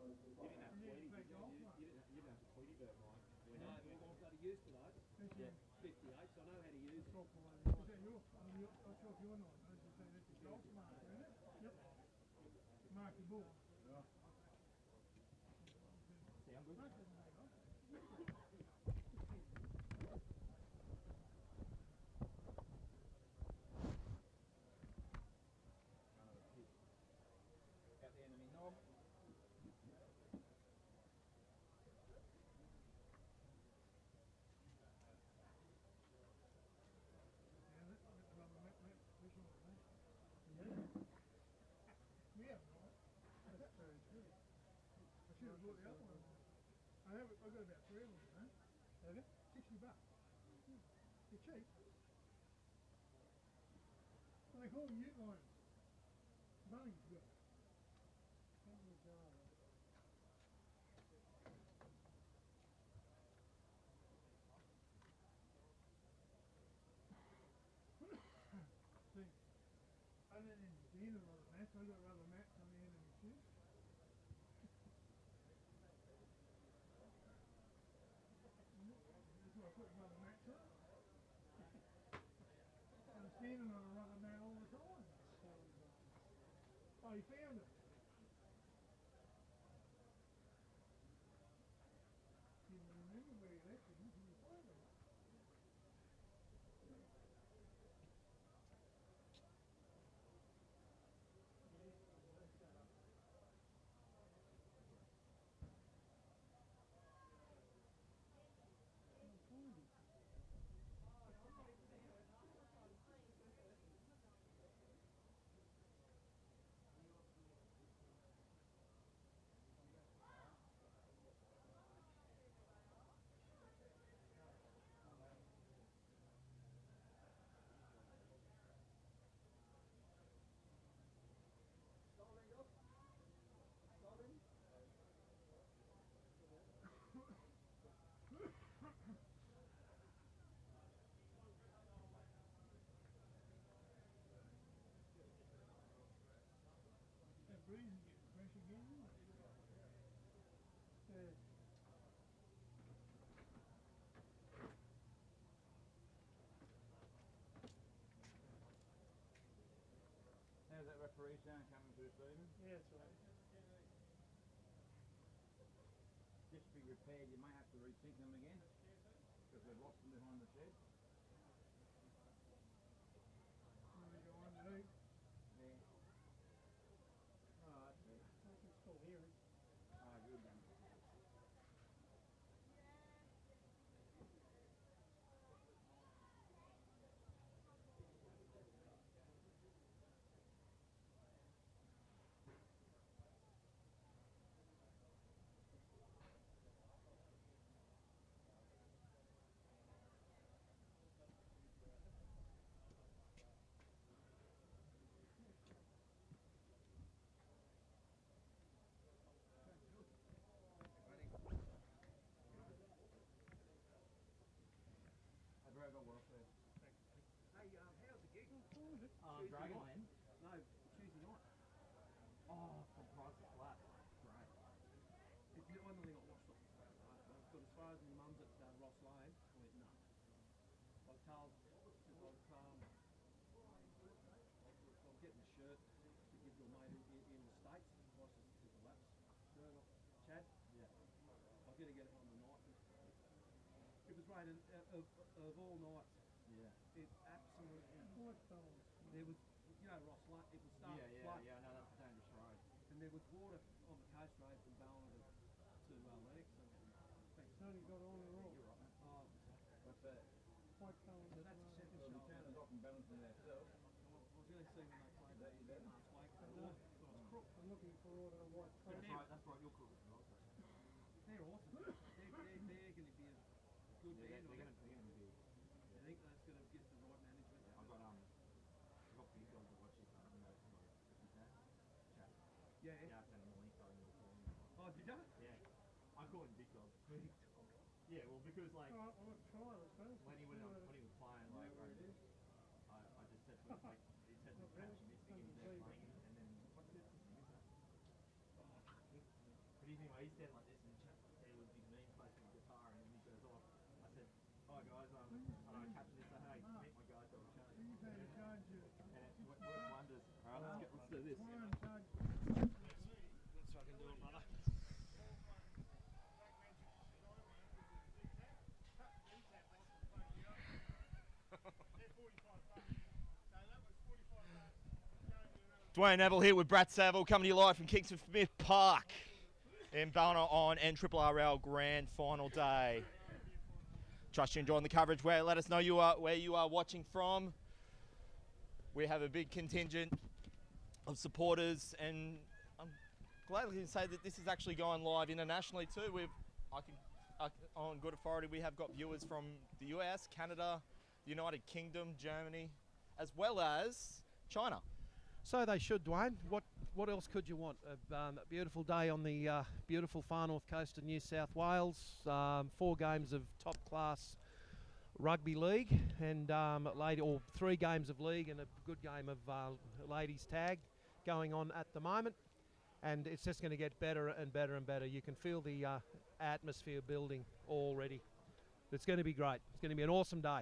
You didn't have to Tweety Bird, Mike. No, but I'm bloody used to those. Yeah. 58, so I know how to use it. Is that yours? I'm not sure if you're not. I was just saying that's your golf marker, isn't it? Yep. Marky ball. Sound good? Out the enemy knob. I've got about 3 of them, huh? Have you? $60. They're cheap. Well, they call them ute liners. Bunnings got it. See, I didn't end up being a rubber mats. I got rubber mats on the end of my shoes. That's why I put rubber mats on. I'm standing on a rubber mat all the time. Oh, you found it? Didn't remember where you left it. Did you find it? That breeze is getting fresh again, isn't it? Yeah. How's that referee sound coming through, Stephen? Yeah, that's right. Just to be repaired, you may have to resync them again because we've lost them behind the shed. Let me go underneath. Yeah. Oh, that's it. I can still hear it. Ah, good then. I'd rather work there. Hey, how's the gig? Dragonland? No, Tuesday night. Oh, from Price's Flat. Great. I nearly got washed off the Friday night. I got as far as my mum's at Ross Lane. I went, no. I told, I'm getting a shirt to give to a mate in the States. I just took a lapse shirt off Chad. Yeah. I was going to get it on the night. It was raining of all nights. Yeah. It absolutely. Quite cold. There was, Ross Lane. It was starting to flood. Yeah. No, that's a dangerous road. And there was water on the coast road from Ballina to Lennox. It's only got on the road. You're right, mate. Oh, What's that? Quite cold. so that's a central Well, we shoulder. turned it off and balanced it ourselves. I was going to see when they played Is that you better? last week. I But know. I was crook. I'm looking for all the white But colour. That's right, you're cool as well. They're awesome. They're going to be a good Yeah, band. they're going to be big. I think that's going to get the right management. I've got big dogs that watch this. I don't know if you know. Chat. Yeah. Yeah, I've sent him a link over the phone. Oh, did you? Yeah. I call him Big Dog. Big Dog. Yeah, well, because like I'll try this first. when he was playing, he's standing like this and there was his name placed in the guitar and then he goes off. I said, hi guys, Captain is say, hey, meet my guide dog Charlie. And it worked wonders. Alright, let's do this. Let's fucking do it, brother. Dwayne Neville here with Brad Saville, coming to you live from Kingston Smith Park in Ballina on NRRRL Grand Final Day. Trust you're enjoying the coverage. Let us know where you are watching from. We have a big contingent of supporters, and I'm glad to say that this is actually going live internationally too. On good authority, we have got viewers from the US, Canada, the United Kingdom, Germany, as well as China. So they should, Dwayne. What else could you want? A beautiful day on the beautiful far north coast of New South Wales. 4 games of top class rugby league and 3 games of league and a good game of ladies tag going on at the moment. And it's just going to get better and better and better. You can feel the atmosphere building already. It's going to be great. It's going to be an awesome day.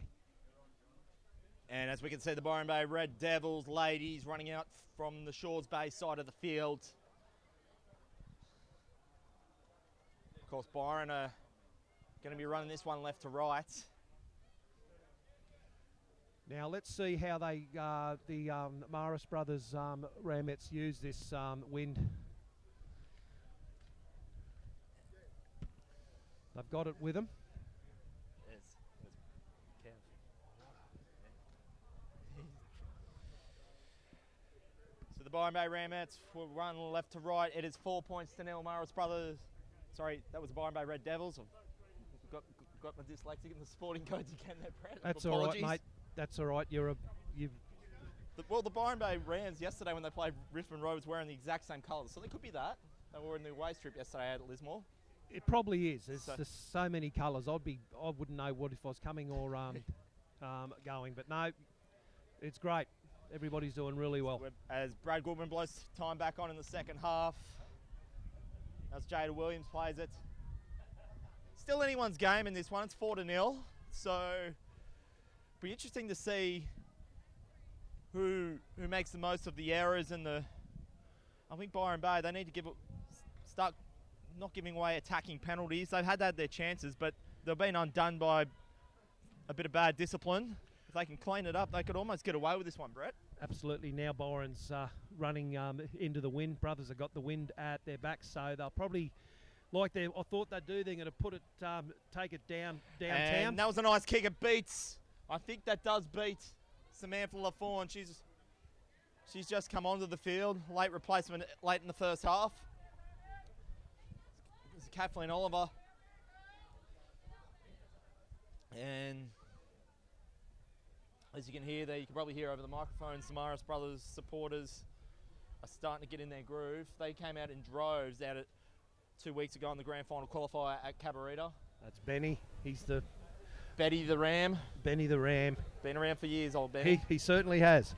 And as we can see, the Byron Bay Red Devils ladies running out from the Shores Bay side of the field. Of course, Byron are going to be running this one left to right. Now let's see how they the Maris brothers Ramettes use this wind. They've got it with them. So the Byron Bay Ramettes will run left to right. It is 4 points to nil. Maris brothers. Sorry, that was the Byron Bay Red Devils. I've got my dyslexic in the sporting codes again there, Brett. That's all right, mate. That's all right. The Byron Bay Rams yesterday when they played Richmond Road was wearing the exact same colours, so they could be that. They were in the away strip yesterday out at Lismore. It probably is. There's just so many colours. I wouldn't know what if I was coming or going, but no, it's great. Everybody's doing really well. As Brad Goodman blows time back on in the second half, as Jada Williams plays it. Still anyone's game in this one. It's 4-0, so be interesting to see who makes the most of the errors and I think Byron Bay, they need to start not giving away attacking penalties. They've had their chances, but they've been undone by a bit of bad discipline. If they can clean it up, they could almost get away with this one, Brett. Absolutely. Now Byron's running into the wind. Brothers have got the wind at their back, so they'll probably, I thought they'd do, they're going to put it, take it downtown. And that was a nice kick. It beats. I think that does beat Samantha LaFawn. She's just come onto the field. Late replacement late in the first half. This is Kathleen Oliver. And as you can hear there, you can probably hear over the microphone, Samaras Brothers supporters are starting to get in their groove. They came out in droves out at 2 weeks ago in the grand final qualifier at Cabarita. That's Benny. He's the... Betty the Ram. Benny the Ram. Been around for years, old Benny. He certainly has.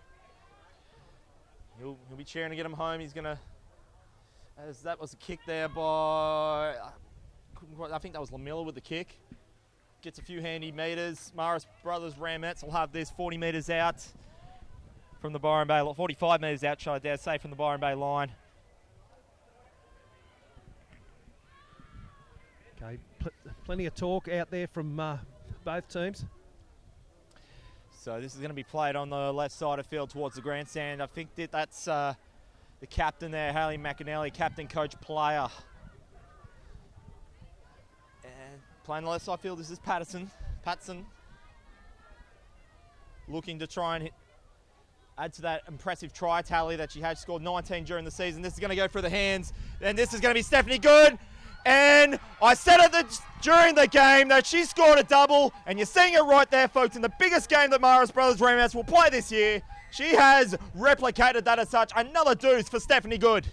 He'll be cheering to get him home. He's going to... As that was a kick there by... I think that was Lamilla with the kick. Gets a few handy metres. Maris Brothers Ramettes will have this 40 metres out from the Byron Bay, 45 metres out, shall I dare say, from the Byron Bay line. Okay, plenty of talk out there from both teams. So this is going to be played on the left side of field towards the grandstand. I think that's the captain there, Hayley McAnally, captain, coach, player. And playing the left side field, this is Patterson. Looking to try and add to that impressive try tally that she had. She scored 19 during the season. This is going to go through the hands. And this is going to be Stephanie Good. And I said it during the game that she scored a double, and you're seeing it right there, folks, in the biggest game that Maris Brothers Ramettes will play this year. She has replicated that as such. Another deuce for Stephanie Good.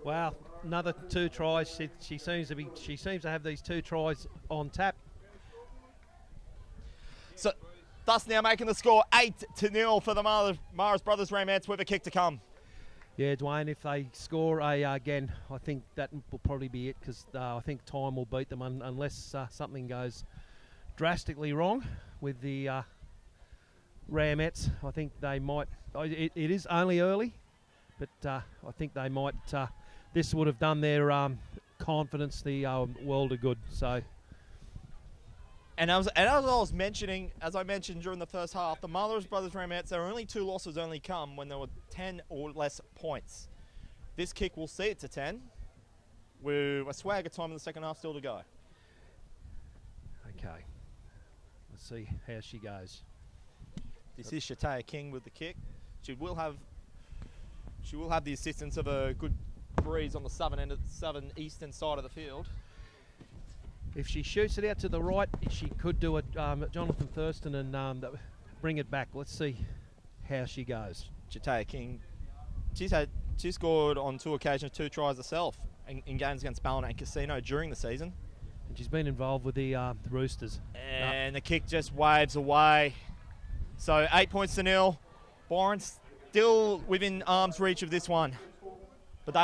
Wow, another 2 tries. She seems to have these 2 tries on tap. So, thus now making the score 8-0 for the Maris Brothers Ramettes with a kick to come. Yeah, Dwayne, if they score again, I think that will probably be it, because I think time will beat them unless something goes drastically wrong with the Ramettes. I think they might. It is only early, but I think they might. This would have done their confidence the world of good. So. And as I mentioned during the first half, the Marlborough Brothers Ramettes, their only 2 losses only come when there were 10 or less points. This kick will see it to 10, with a swagger time in the second half still to go. Okay, let's see how she goes. This is Shataya King with the kick. She will have the assistance of a good breeze on the southeastern side of the field. If she shoots it out to the right, she could do it, Jonathan Thurston, and bring it back. Let's see how she goes. Shataya King, she scored on 2 occasions 2 tries herself in games against Ballina and Casino during the season. And she's been involved with the Roosters. And the kick just waves away. So 8 points to 0. Byron's still within arm's reach of this one. But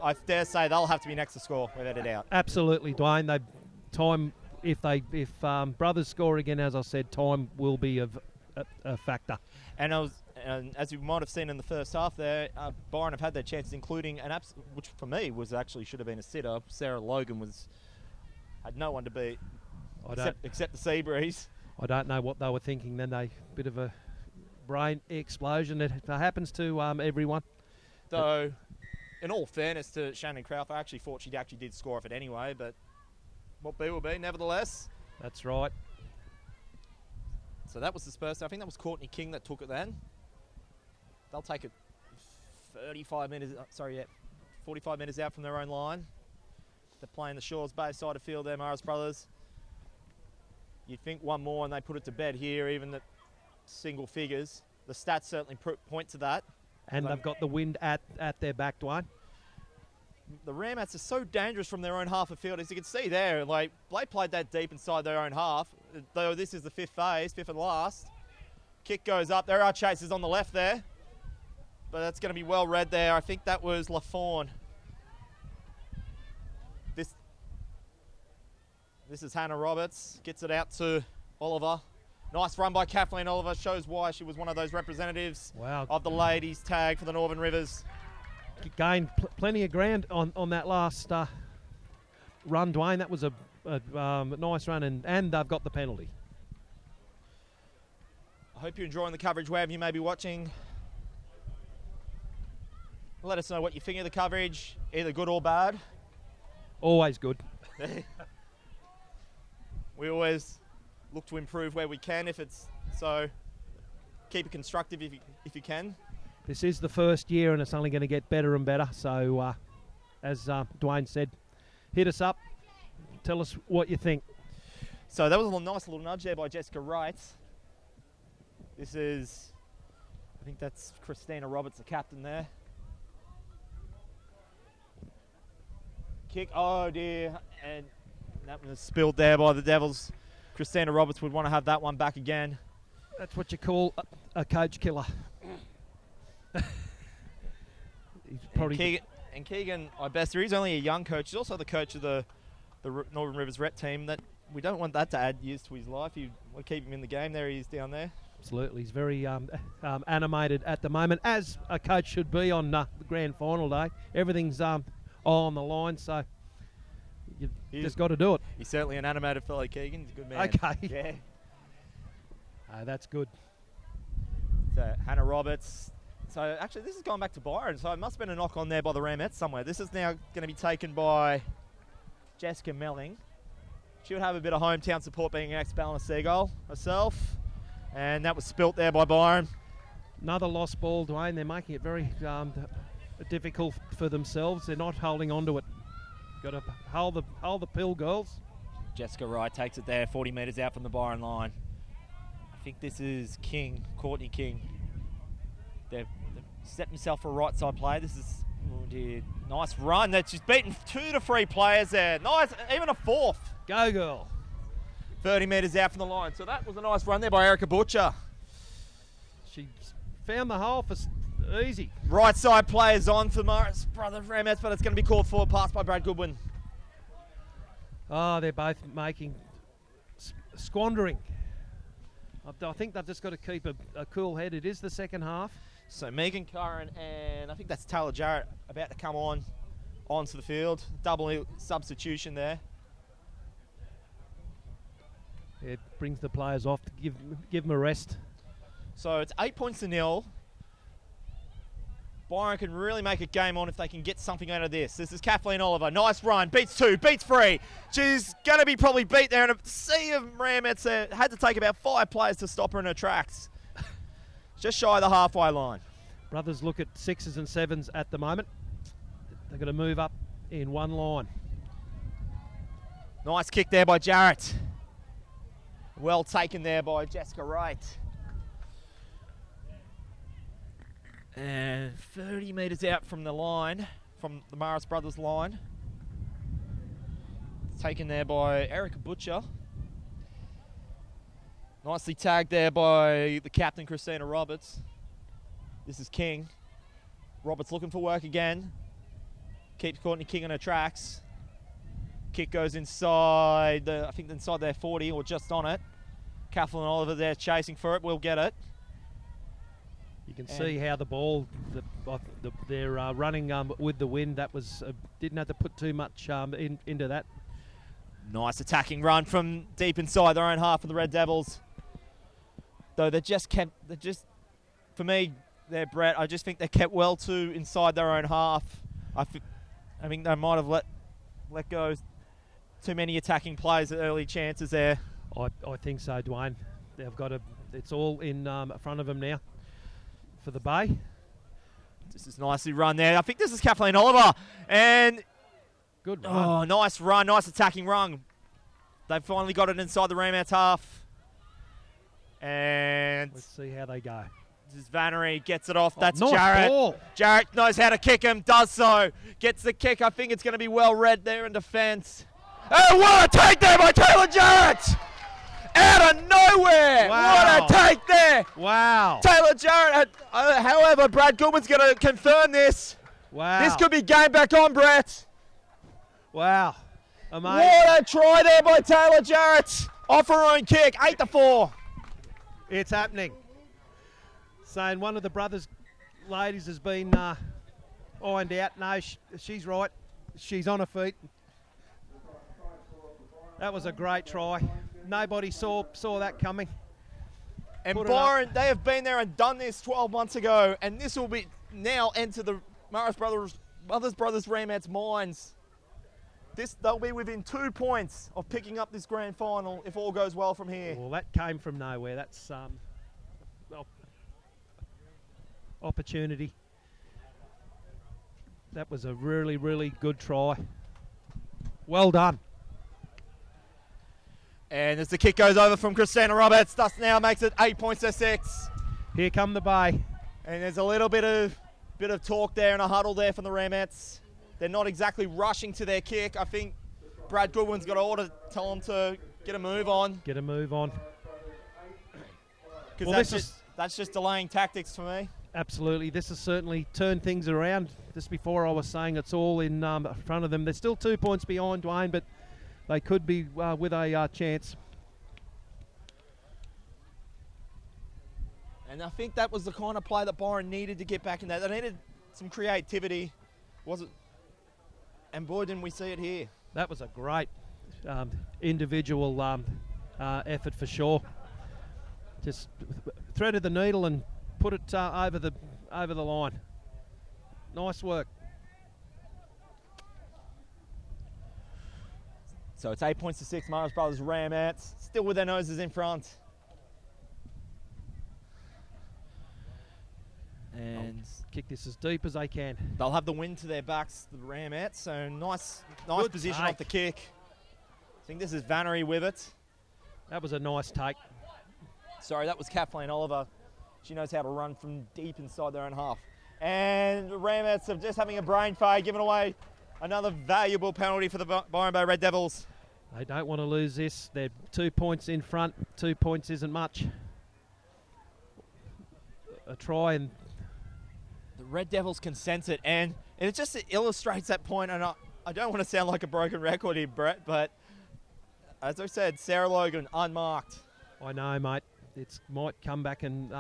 I dare say they'll have to be next to score without a doubt. Absolutely, Dwayne. If Brothers score again, as I said, time will be a factor. And as you might have seen in the first half there, Byron have had their chances, including which for me should have been a sitter. Sarah Logan had no one to beat except the Seabreeze. I don't know what they were thinking then. Bit of a brain explosion. It happens to everyone. Though, in all fairness to Shannon Crouth, I actually thought she did score off it anyway, but what be will be, nevertheless. That's right. So that was dispersed. I think that was Courtney King that took it then. They'll take it 45 minutes out from their own line. They're playing the Shores Bay side of field there, Morris Brothers. You'd think one more and they put it to bed here, even at single figures. The stats certainly point to that. And they've got the wind at their back, Dwayne. The Ramettes are so dangerous from their own half of field. As you can see there, they played that deep inside their own half. Though this is the 5th phase, 5th and last. Kick goes up. There are chasers on the left there. But that's going to be well read there. I think that was LaFawn. This is Hannah Roberts. Gets it out to Oliver. Nice run by Kathleen Oliver. Shows why she was one of those representatives of the ladies tag for the Northern Rivers. Gained plenty of ground on that last run, Dwayne. That was a nice run, and they've got the penalty. I hope you're enjoying the coverage wherever you may be watching. Let us know what you think of the coverage, either good or bad. Always good. We always look to improve where we can, so keep it constructive if you can. This is the first year and it's only going to get better and better. So as Dwayne said, hit us up. Tell us what you think. So that was a nice little nudge there by Jessica Wright. I think that's Christina Roberts, the captain there. Kick, oh dear, and that was spilled there by the Devils. Christina Roberts would want to have that one back again. That's what you call a coach killer. He's probably and Keegan Ibester, he's only a young coach. He's also the coach of the Northern Rivers Ret team. That we don't want that to add years to his life. We'll keep him in the game. There he is down there. Absolutely. He's very animated at the moment, as a coach should be on the grand final day. Everything's on the line, so you've just got to do it. He's certainly an animated fellow, Keegan. He's a good man. Okay. Yeah. That's good. So Hannah Roberts. So actually this is going back to Byron. So it must have been a knock on there by the Ramettes somewhere. This is now going to be taken by Jessica Melling. She would have a bit of hometown support, being an ex-Ballina Seagull herself. And that was spilt there by Byron. Another lost ball, Dwayne. They're making it very difficult for themselves. They're not holding on to it. Got to hold the pill, girls. Jessica Wright takes it there, 40 metres out from the Byron line. I think this is Courtney King. They've set himself for a right side play. This is, oh dear, nice run. She's beaten 2 to 3 players there. Nice, even a 4th. Go, girl. 30 metres out from the line. So that was a nice run there by Erica Butcher. She found the hole for Easy. Right side players on for Morris Brothers Ramets, but it's going to be called for a pass by Brad Goodwin. Oh, they're both making squandering. I think they've just got to keep a cool head. It is the second half. So Megan Curran and I think that's Taylor Jarrett about to come onto the field. Double substitution there. It brings the players off to give them a rest. So it's 8 points to 0. Byron can really make a game on if they can get something out of this. This is Kathleen Oliver. Nice run. Beats 2. Beats 3. She's going to be probably beat there. And a sea of Ramets there. Had to take about 5 players to stop her in her tracks. Just shy of the halfway line. Brothers look at 6s and 7s at the moment. They're going to move up in one line. Nice kick there by Jarrett. Well taken there by Jessica Wright. And 30 metres out from the line, from the Morris Brothers line. Taken there by Erica Butcher. Nicely tagged there by the captain, Christina Roberts. This is King. Roberts looking for work again. Keeps Courtney King on her tracks. Kick goes inside, I think inside their 40 or just on it. Kathleen Oliver there chasing for it. We'll get it. You can see how the ball, they're running with the wind. That was didn't have to put too much into that. Nice attacking run from deep inside their own half of the Red Devils. Though for me, Brett, I just think they kept well too inside their own half. I think they might have let go too many attacking plays at early chances there. I think so, Dwayne. They've got it's all in front of them now for the Bay. This is nicely run there. I think this is Kathleen Oliver. And good run. Oh, nice run, nice attacking run. They've finally got it inside the Ramats half. And let's see how they go. This is Vannery, gets it off. That's nice Jarrett. Ball. Jarrett knows how to kick him, does so. Gets the kick. I think it's going to be well read there in defence. Oh, what a take there by Taylor Jarrett! Out of nowhere! Wow. What a take there! Wow. Taylor Jarrett, however, Brad Goodwin's going to confirm this. Wow. This could be game back on, Brett. Wow. Amazing. What a try there by Taylor Jarrett. Off her own kick, 8-4. It's happening. Saying one of the brothers' ladies has been ironed out. No, she's right. She's on her feet. That was a great try. Nobody saw that coming. And Byron, they have been there and done this 12 months ago, and this will be now enter the Morris Brothers Ramats minds. They'll be within 2 points of picking up this grand final if all goes well from here. Well, that came from nowhere. That's opportunity. That was a really, really good try. Well done. And as the kick goes over from Christina Roberts, thus now makes it 8 points to 6. Here come the Bay. And there's a little bit of talk there and a huddle there from the Ramats. They're not exactly rushing to their kick. I think Brad Goodwin's got an order to tell them to get a move on. Get a move on. Because that's just delaying tactics for me. Absolutely. This has certainly turned things around. Just before I was saying it's all in front of them. They're still 2 points behind, Dwayne, but they could be with a chance. And I think that was the kind of play that Byron needed to get back in that. They needed some creativity. Was it? And boy, didn't we see it here. That was a great individual effort for sure. Just threaded the needle and put it over the line. Nice work. So it's 8 points to 6. Morris Brothers Ramats still with their noses in front. And kick this as deep as they can. They'll have the wind to their backs, the Ramats. So nice Good position take. off the kick. I think this is Vannery with it. That was a nice take. Sorry, that was Kathleen Oliver. She knows how to run from deep inside their own half. And the Ramats are just having a brain fade, giving away another valuable penalty for the Byron Bay Red Devils. They don't want to lose this. They're 2 points in front. 2 points isn't much. A try and the Red Devils can sense it, and it just illustrates that point. And I don't want to sound like a broken record here, Brett, but as I said, Sarah Logan unmarked. I know, mate. It might come back and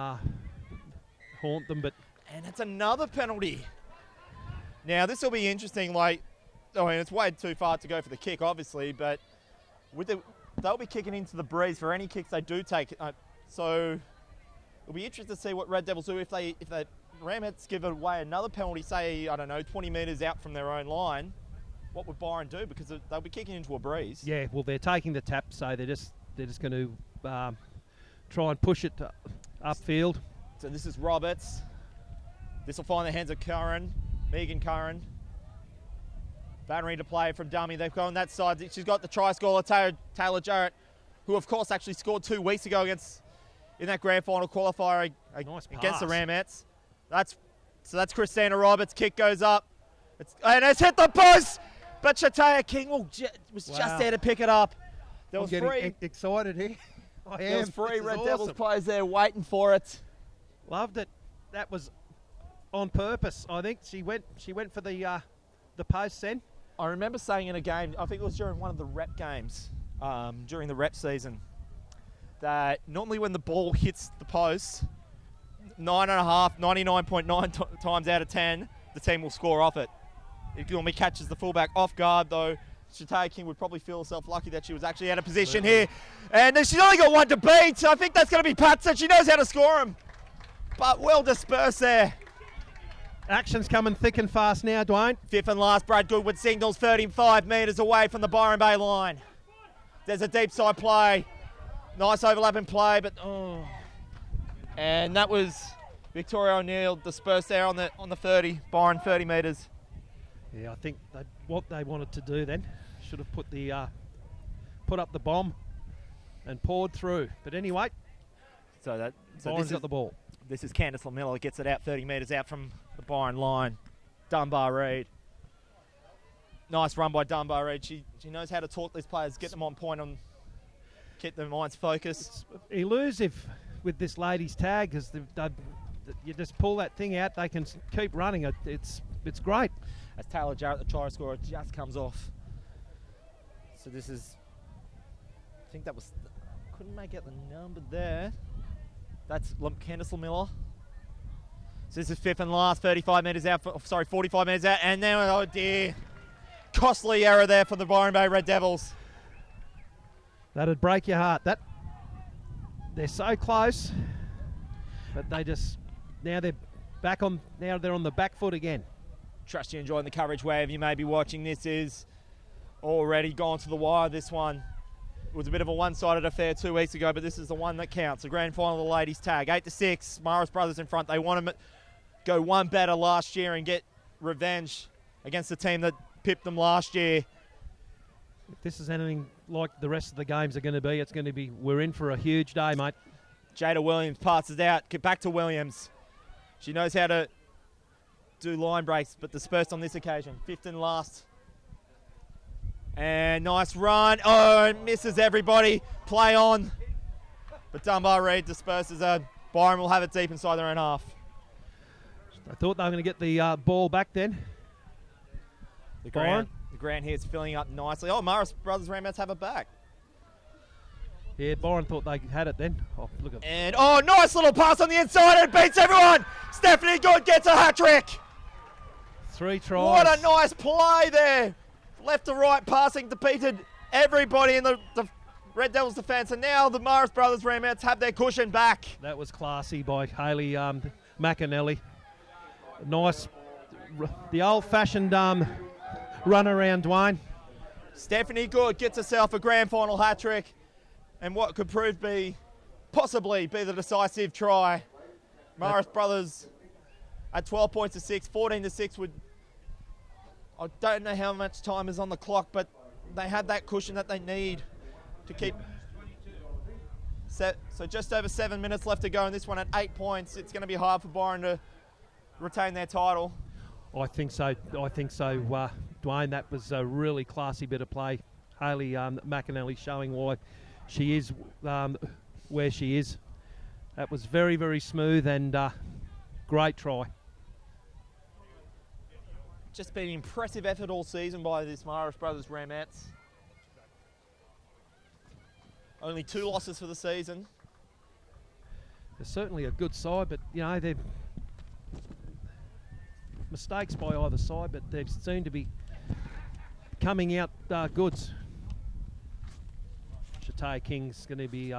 haunt them, but And it's another penalty. Now this will be interesting. Like, I mean, it's way too far to go for the kick, obviously, but they'll be kicking into the breeze for any kicks they do take. So it'll be interesting to see what Red Devils do if the Ramheads give away another penalty, say, I don't know, 20 metres out from their own line. What would Byron do? Because they'll be kicking into a breeze. yeah, well, they're taking the tap, so they're just going to try and push it upfield. So this is Roberts. This will find the hands of Megan Curran. Battery to play from dummy. They've gone that side. She's got the try scorer, Taylor Jarrett, who of course actually scored 2 weeks ago in that grand final qualifier Nice against the pass. Ramheads. That's Christina Roberts. Kick goes up. And it's hit the post. But Chatea King was just Wow. there to pick it up. There I'm was getting three. excited here. I There was am. three This is Red awesome. Devils players there waiting for it. Loved it. That was on purpose. I think she went for the post then. I remember saying in a game, I think it was during one of the rep games, during the rep season, that normally when the ball hits the post, 99.9 times out of 10, the team will score off it. It normally catches the fullback off guard, though. Chatea King would probably feel herself lucky that she was actually out of position here. And she's only got one to beat, so I think that's going to be Patson. She knows how to score him. But well dispersed there. Action's coming thick and fast now, Dwayne. Fifth and last, Brad Goodwood signals 35 metres away from the Byron Bay line. There's a deep side play. Nice overlapping play, but and that was Victoria O'Neill dispersed there on the 30, Byron 30 metres. Yeah, I think what they wanted to do then should have put up the bomb and poured through. But anyway, So Byron's got the ball. This is Candice Lamilla, gets it out 30 metres out from the Byron line. Dunbar Reid. Nice run by Dunbar Reid. She knows how to talk these players, get them on point, keep their minds focused. It's elusive with this ladies' tag because you just pull that thing out, they can keep running it. It's great. As Taylor Jarrett, the try scorer, just comes off. So this is, I think that was, couldn't make out the number there. That's Candice Lamilla. So this is fifth and last, 45 metres out, 45 metres out, and then, oh dear, costly error there for the Byron Bay Red Devils. That'd break your heart. They're so close, but now they're on the back foot again. Trust you're enjoying the coverage wherever you may be watching. This is already gone to the wire, this one. It was a bit of a one-sided affair 2 weeks ago, but this is the one that counts. The grand final of the ladies tag, 8-6. Morris Brothers in front. They want to go one better last year and get revenge against the team that pipped them last year. If this is anything like the rest of the games are going to be, we're in for a huge day, mate. Jada Williams passes out. Get back to Williams. She knows how to do line breaks, but dispersed on this occasion. Fifth and last. And nice run. Oh, it misses everybody. Play on. But Dunbar Reid disperses her. Byron will have it deep inside their own half. I thought they were going to get the ball back then. The Byron? ground here is filling up nicely. Oh, Morris Brothers Ramheads have it back. Yeah, Byron thought they had it then. Oh, look at And, oh, nice little pass on the inside. It beats everyone. Stephanie Good gets a hat-trick. 3 tries. What a nice play there. Left to right passing defeated everybody in the Red Devils defence. And now the Morris Brothers Ramheads have their cushion back. That was classy by Hayley McAnally. Nice, the old-fashioned run around, Dwayne. Stephanie Good gets herself a grand final hat-trick. And what could possibly be the decisive try. Morris Brothers at 12 points to 6, 14 to 6 would... I don't know how much time is on the clock, but they have that cushion that they need to keep. So just over 7 minutes left to go in this one at 8 points. It's going to be hard for Byron to retain their title. I think so, Dwayne. That was a really classy bit of play. Hayley McAnally showing why she is where she is. That was very, very smooth and great try. just been an impressive effort all season by this Maris Brothers Ramettes. Only 2 losses for the season. They're certainly a good side, but you know, they're mistakes by either side, but they seem to be coming out goods. Shatay King's going to be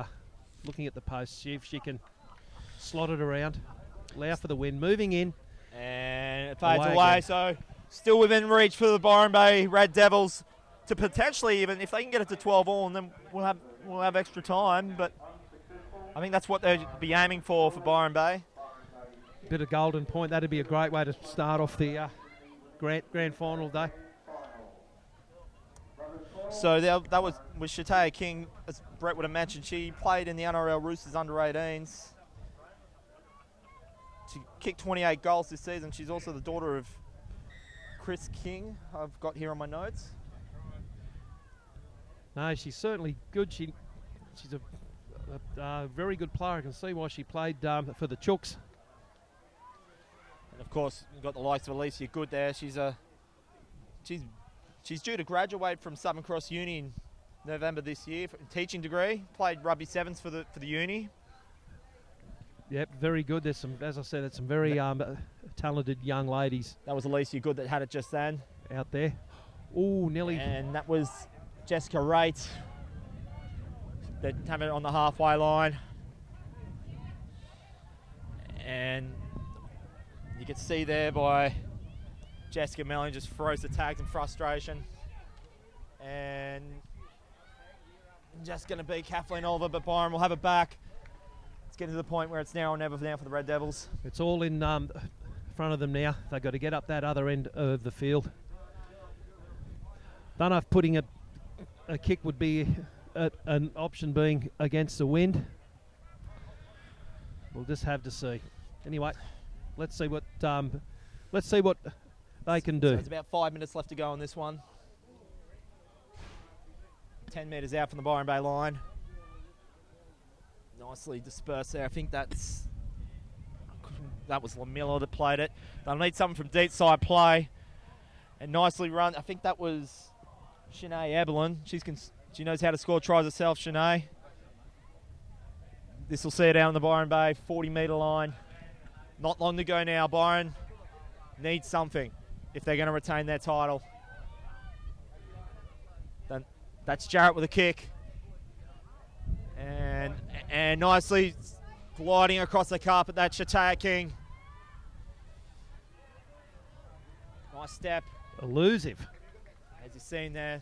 looking at the post, see if she can slot it around. Allow for the win, moving in. And it fades Away away, again. so still within reach for the Byron Bay Red Devils to potentially, even if they can get it to 12 all, and then we'll have extra time, but I think that's what they'll be aiming for Byron Bay. Bit of golden point, that'd be a great way to start off the grand final day. So that was with Shataya King, as Brett would have mentioned. She played in the NRRRL Roosters under-18s. She kicked 28 goals this season. She's also the daughter of Chris King, I've got here on my notes. No, she's certainly good. She's a very good player. I can see why she played for the Chooks. And of course, you've got the likes of Alicia Good there. She's due to graduate from Southern Cross Uni in November this year for a teaching degree. Played rugby sevens for the uni. Yep, very good. There's some, as I said, there's some very talented young ladies That was Alicia Good that had it just then. out there. Oh, nearly. And that was Jessica Raitt that have it on the halfway line. And you can see there by Jessica Melling just froze the tags in frustration. And just going to be Kathleen Oliver, but Byron will have it back. It's getting to the point where it's now or never now for the Red Devils. It's all in front of them now. They've got to get up that other end of the field. Don't know if putting a kick would be an option, being against the wind. We'll just have to see. Anyway, let's see what they can do. So there's about 5 minutes left to go on this one. 10 metres out from the Byron Bay line. Nicely dispersed there. I think that was Lamilla that played it. They'll need something from deep side play. And nicely run. I think that was Shanae Eberlin. She knows how to score tries herself, Shanae. This will see it out on the Byron Bay 40-metre line. Not long to go now. Byron needs something if they're going to retain their title. Then that's Jarrett with a kick. And nicely gliding across the carpet, that's Shataya King. Nice step. Elusive. As you've seen there.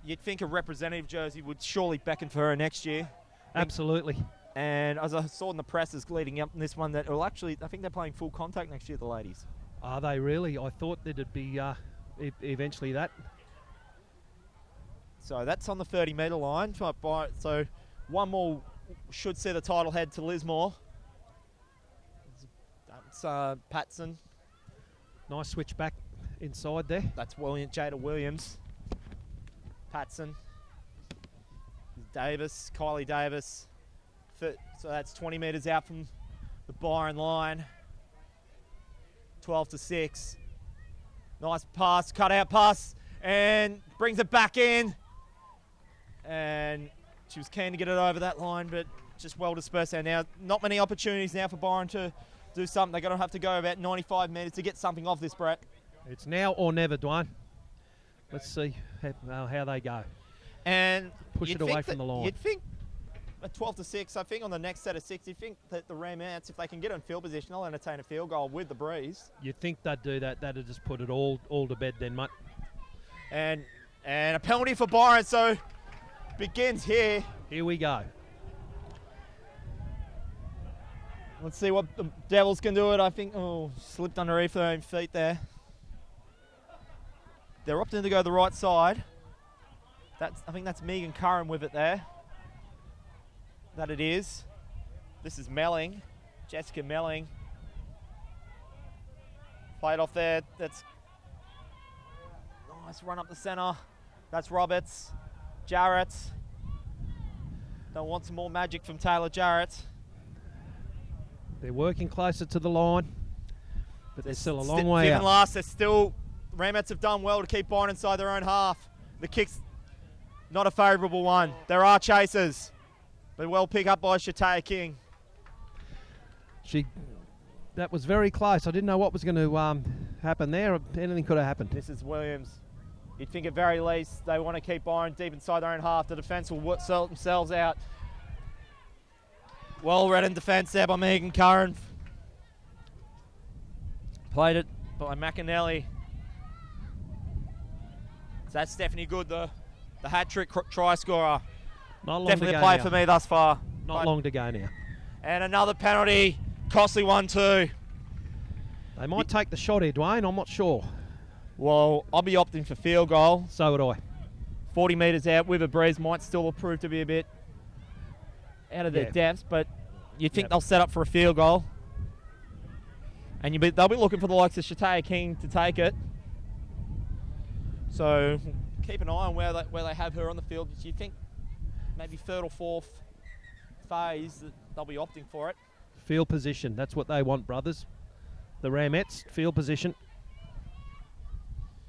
You'd think a representative jersey would surely beckon for her next year. Absolutely. And as I saw in the presses leading up in this one, that will actually, I think they're playing full contact next year, the ladies. Are they really? I thought that it'd be eventually that. So that's on the 30-metre line. So one more should see the title head to Lismore. That's Patson. Nice switch back inside there. That's Jada Williams. Patson. Davis, Kylie Davis. So that's 20 metres out from the Byron line. 12-6. Nice pass, cut out pass, and brings it back in. And she was keen to get it over that line, but just well dispersed there now. Not many opportunities now for Byron to do something. They're going to have to go about 95 metres to get something off this, Brett. It's now or never, Dwayne. Let's see how they go. And push it away from the line. You'd think at 12-6, I think on the next set of 6, you'd think that the Ramettes, if they can get in field position, they'll entertain a field goal with the breeze. You'd think they'd do that. That'd just put it all to bed then, mate. And a penalty for Byron, so begins here. Here we go. Let's see what the Devils can do it. I think, slipped underneath their own feet there. They're opting to go the right side. I think that's Megan Curran with it there. That it is. This is Melling, Jessica Melling. Played off there. That's nice run up the centre. That's Roberts. Jarrett. They'll want some more magic from Taylor Jarrett. They're working closer to the line. But they're still a long way Fifth out. and last, they're still, Ramets have done well to keep Byron inside their own half. The kick's not a favourable one. There are chasers, but well picked up by Shatea King. That was very close. I didn't know what was going to happen there. Anything could have happened. This is Williams. You'd think at very least they want to keep Byron deep inside their own half. The defence will sort themselves out. Well read in defence there by Megan Curran. Played it by McAnally. So that's Stephanie Good, the hat-trick try scorer. Not long Definitely to a go play now. for me thus far. Not long to go now. And another penalty. Costly one too. They might take the shot here, Dwayne. I'm not sure. Well, I'll be opting for field goal. So would I. 40 metres out with a breeze might still prove to be a bit out of their depths, but you'd think they'll set up for a field goal. And they'll be looking for the likes of Shatea King to take it. So keep an eye on where they have her on the field. Do you think maybe third or fourth phase that they'll be opting for it? Field position. That's what they want, brothers. The Ramettes, field position.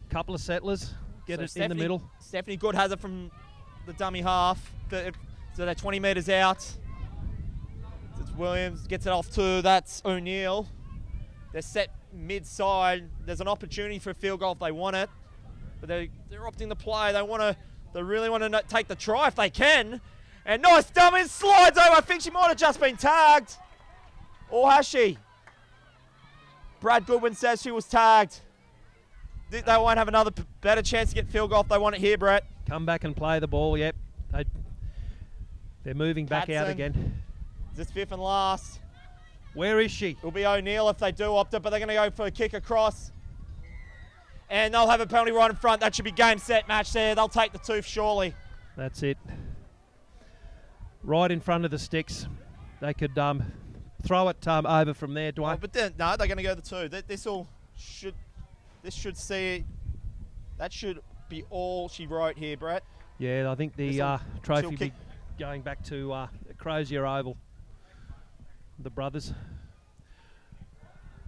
Couple of settlers. Get So it in the middle. Stephanie Good has it from the dummy half. So they're 20 metres out. It's Williams. Gets it off to, that's O'Neill. They're set mid-side. There's an opportunity for a field goal if they want it. But they're opting to play. They really want to take the try if they can. And nice dummy, slides over. I think she might have just been tagged. Or has she? Brad Goodwin says she was tagged. They won't have another better chance to get field goal if they want it here, Brett. Come back and play the ball, yep. They're moving back out Patson. again. Is this fifth and last? Where is she? It'll be O'Neill if they do opt it, but they're going to go for a kick across. And they'll have a penalty right in front. That should be game, set, match there. They'll take the tooth, surely. That's it. Right in front of the sticks. They could throw it over from there, Dwayne. Oh, but then, no, they're going to go the two. This should see, that should be all she wrote here, Brett. Yeah, I think the trophy will be going back to Crozier Oval. The brothers.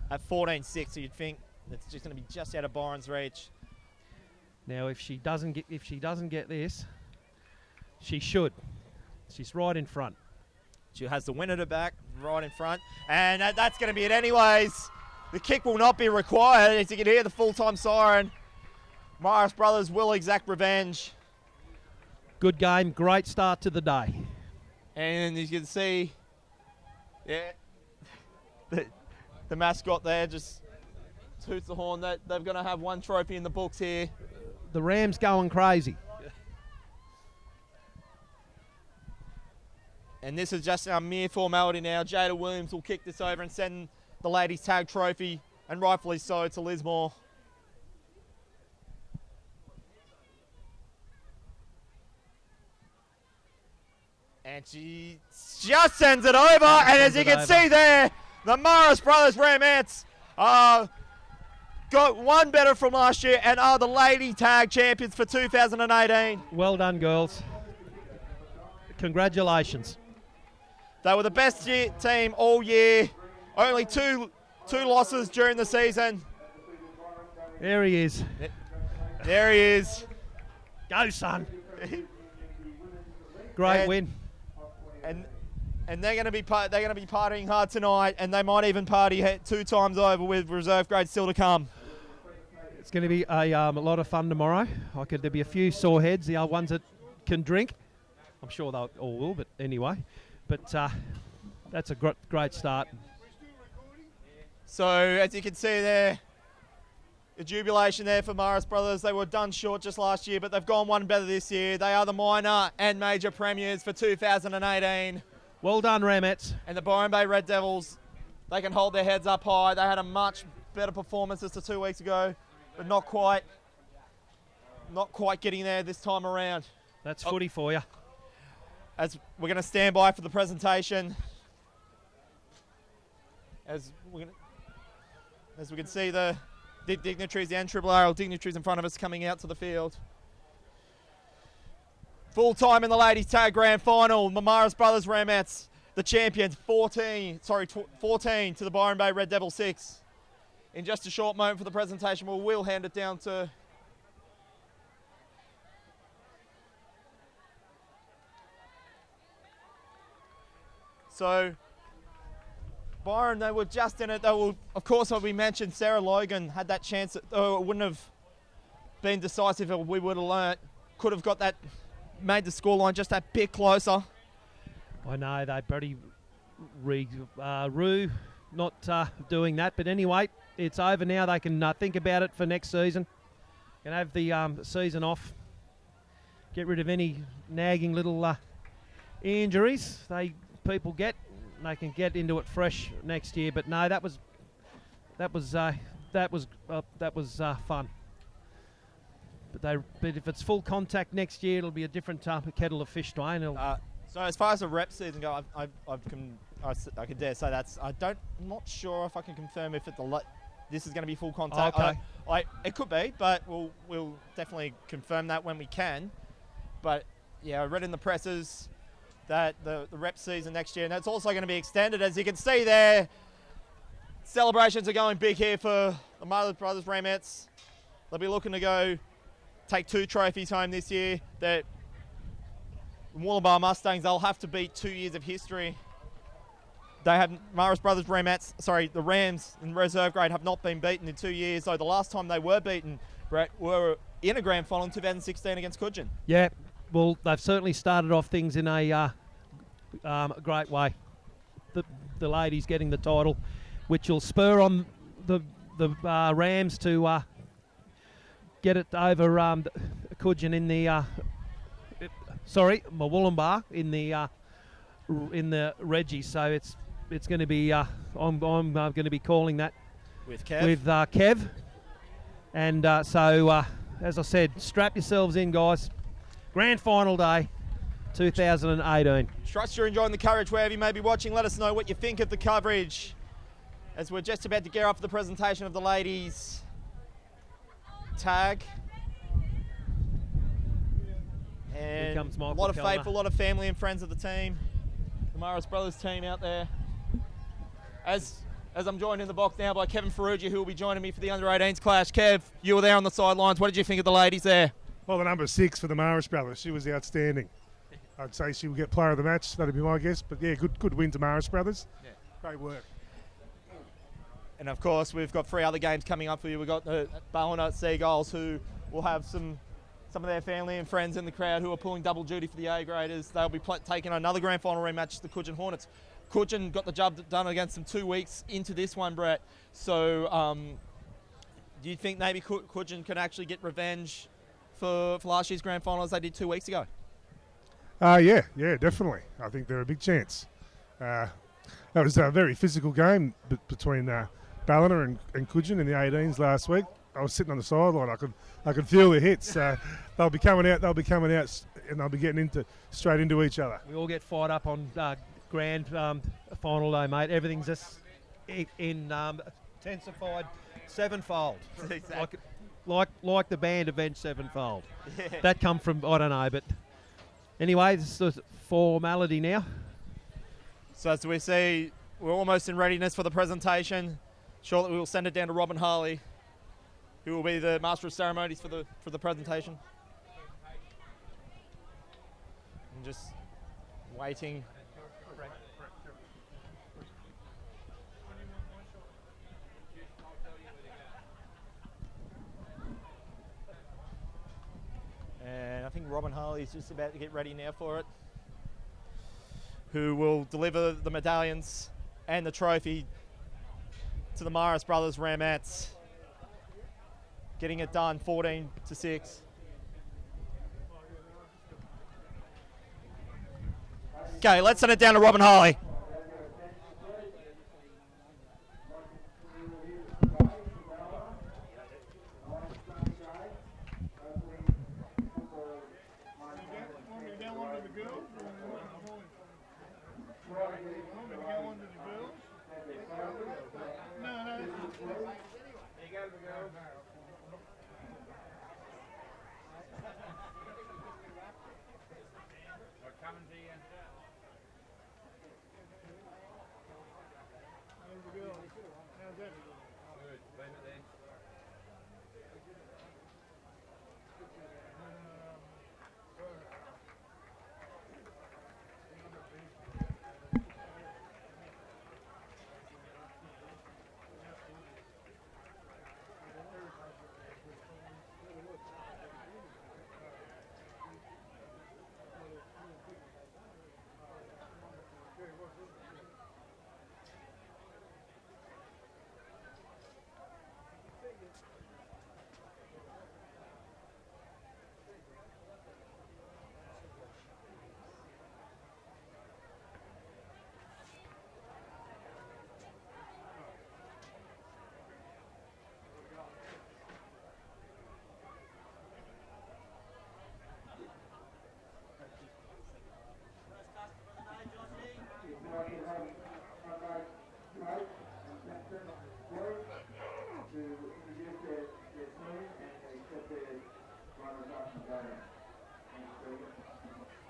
At 14-6, so you'd think it's just going to be just out of Byron's reach. Now, if she doesn't get this, she should. She's right in front. She has the win at her back, right in front. And that's going to be it anyways. The kick will not be required. As you can hear the full-time siren, Morris Brothers will exact revenge. Good game, great start to the day. And as you can see, the mascot there just toots the horn that they're going to have one trophy in the books here. The Rams going crazy. And this is just a mere formality now. Jada Williams will kick this over and send the ladies' tag trophy, and rightfully so, to Lismore. And she just sends it over, and as you can see there, the Morris Brothers Ramettes got one better from last year and are the lady tag champions for 2018. Well done, girls. Congratulations. They were the best team all year. Only two losses during the season. There he is. There he is. Go, son. Great win. And they're going to be partying hard tonight, and they might even party 2 times over with reserve grade still to come. It's going to be a lot of fun tomorrow. There'll be a few sore heads, the ones that can drink. I'm sure they all will, but anyway. But that's a great start. So as you can see there, the jubilation there for Morris Brothers. They were done short just last year, but they've gone one better this year. They are the minor and major premiers for 2018. Well done, Ramettes. And the Byron Bay Red Devils, they can hold their heads up high. They had a much better performance just 2 weeks ago, but not quite getting there this time around. That's footy for you. As we're going to stand by for the presentation. As we can see the dignitaries, the NRRRL dignitaries in front of us coming out to the field. Full time in the ladies tag grand final. The Morris Brothers Ramettes, the champions, 14 to the Byron Bay Red Devil 6. in just a short moment for the presentation. We'll hand it down to so Byron, they were just in it. They were, of course, as we mentioned, Sarah Logan had that chance. It wouldn't have been decisive if we would have learnt. Could have got that, made the scoreline just that bit closer. I know they bloody rue not doing that, but anyway, it's over now. They can think about it for next season. Can have the season off. Get rid of any nagging little injuries people get. They can get into it fresh next year. But no, that was fun. But if it's full contact next year, it'll be a different type of kettle of fish, Dwayne. So as far as the rep season go, I can dare say I'm not sure if I can confirm if this is going to be full contact. Okay. It could be, but we'll definitely confirm that when we can. But yeah, I read in the presses that the rep season next year, and it's also going to be extended. As you can see there, celebrations are going big here for the Marley Brothers Ramettes. They'll be looking to take 2 trophies home this year. The Wollongbar Mustangs, they'll have to beat 2 years of history. They have Marist Brothers Ramettes, the Rams in reserve grade have not been beaten in 2 years. So the last time they were beaten, Brett, were in a grand final in 2016 against Coogin. Yeah, well, they've certainly started off things in a great way. The ladies getting the title, which will spur on the Rams to get it over Coogin in the Wollongbar in the Reggie. So it's going to be I'm going to be calling that with Kev. Kev. And so as I said, strap yourselves in, guys. Grand final day, 2018. Trust you're enjoying the coverage wherever you may be watching. Let us know what you think of the coverage as we're just about to gear up for the presentation of the ladies' tag. And comes Michael a lot of Kellner. faithful, a lot of family and friends of the team. The Morris Brothers team out there. As I'm joined in the box now by Kevin Ferrugia, who will be joining me for the under-18s clash. Kev, you were there on the sidelines. What did you think of the ladies there? Well, the number 6 for the Maris brothers, she was outstanding. I'd say she will get player of the match. That'd be my guess. But yeah, good win to Maris brothers. Yeah. Great work. And of course, we've got 3 other games coming up for you. We've got the Ballina Seagulls, who will have some of their family and friends in the crowd who are pulling double duty for the A graders. They'll be taking another grand final rematch, the Coogin Hornets. Coogin got the job done against them 2 weeks into this one, Brett. So do you think maybe Coogin can actually get revenge for last year's grand final as they did 2 weeks ago? Yeah, definitely. I think they're a big chance. That was a very physical game between Ballina and Coogin in the 18s last week. I was sitting on the sideline. I could feel the hits. They'll be coming out, and they'll be getting straight into each other. We all get fired up on grand final day, mate. Everything's just intensified sevenfold. Exactly. Like the band Avenged Sevenfold. Yeah. That come from, I don't know, but anyway, this is formality now. So as we see, we're almost in readiness for the presentation. Shortly we will send it down to Robin Harley, who will be the Master of Ceremonies for the presentation. I'm just waiting. And I think Robin Harley is just about to get ready now for it, who will deliver the medallions and the trophy to the Morris Brothers Ramettes. Getting it done 14-6. Okay, let's send it down to Robin Harley.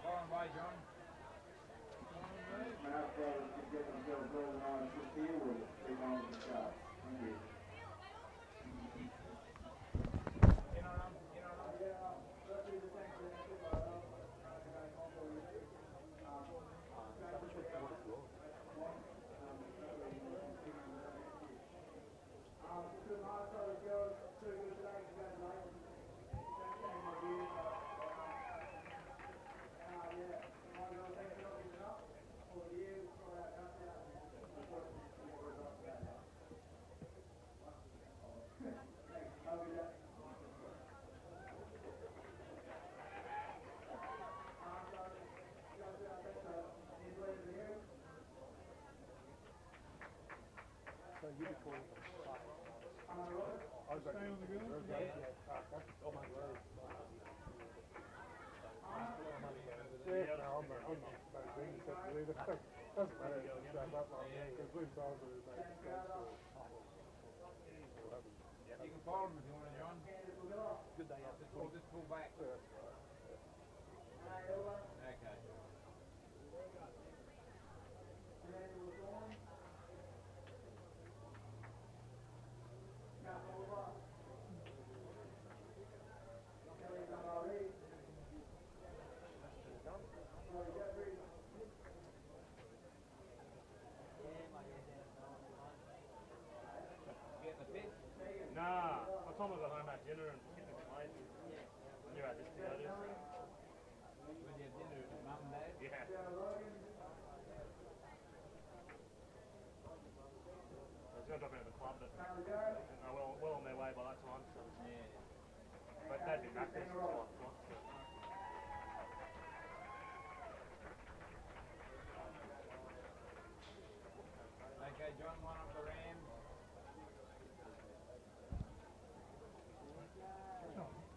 Fire away, John. Doesn't matter if it's strap up like that, because we've told her to make mistakes or You can follow him if you want to, John. Good day out Or just pull back. Okay. Nah, I told him I got home at dinner and skipped a bit late. I knew I had this to go to. When you have dinner with mum and dad? Yeah. I was going to drop in at the club, but they were well on their way by that time. So. Yeah. But they'd been back there since 5 o'clock. So. Okay, John, one of the Rams.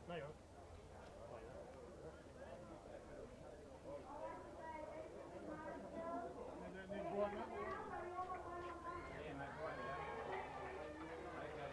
No, you're right. Yeah, mate, right, yeah. Okay.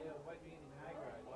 Yeah, what do you need in high grade?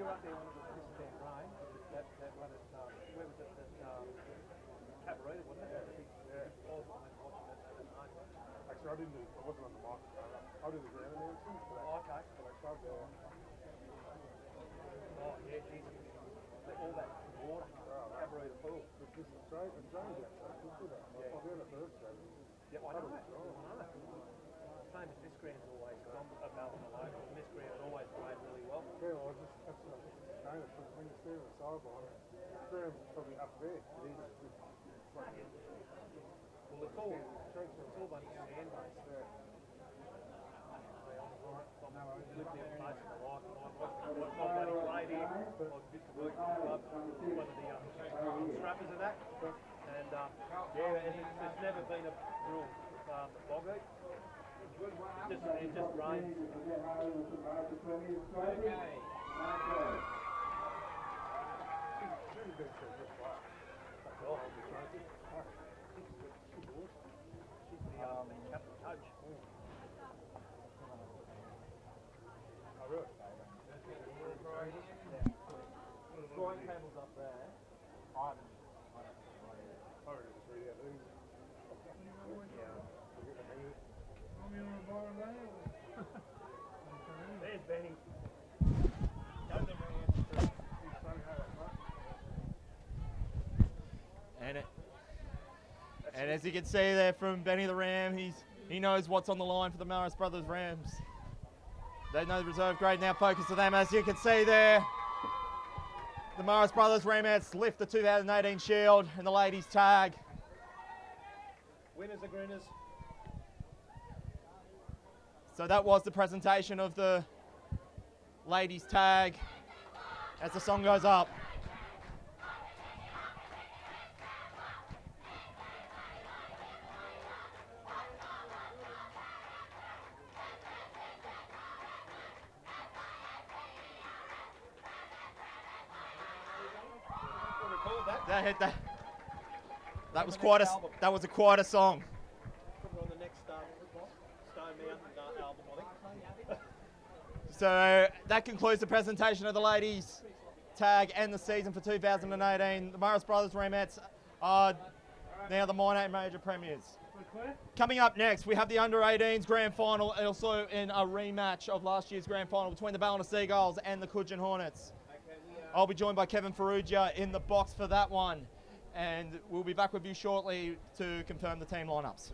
you were up there when it was pissing down rain, that one at, where was it, Cabarita, wasn't it? Yeah. Awful, I was watching it at night. Actually, I wasn't on the microphone. I did the ground announcements for that. Oh, okay. For that club. Yeah. Oh, yeah, Jesus. All that water, Cabarita pool. It's just Australia outside. Yeah. I'll be on the first game. Yeah, I know. Same as this ground's always, because I'm a Ballina local, and this ground's always played really well. Yeah, well, that's what I was just saying. It's when you stand on the sideline, the ground's probably up there. It is. It's like, Well, it's all bunch of sand base. yeah. I've lived here most of my life, and I've bloody played here. I used to work at the club, one of the strappers and that. And yeah, it's never been a real bog heat. It just rains. She's the captain coach. Oh, really? Drawing tables up there. I haven't. I reckon it's really out of these. We'll get the hang of it. There's Benny. And as you can see there from Benny the Ram, he knows what's on the line for the Maris Brothers Rams. They know the reserve grade now focus to them. As you can see there, the Maris Brothers Ramettes lift the 2018 Shield and the ladies tag. Winners are grinners. So that was the presentation of the ladies tag as the song goes up. That was quite a song. Put it on the next Stone Mountain album, I think. So that concludes the presentation of the ladies tag and the season for 2018. The Maris Brothers Ramettes are now the minor and major premiers. Coming up next, we have the under-18s grand final, also in a rematch of last year's grand final between the Ballina Seagulls and the Coogin Hornets. I'll be joined by Kevin Ferrugia in the box for that one, and we'll be back with you shortly to confirm the team lineups.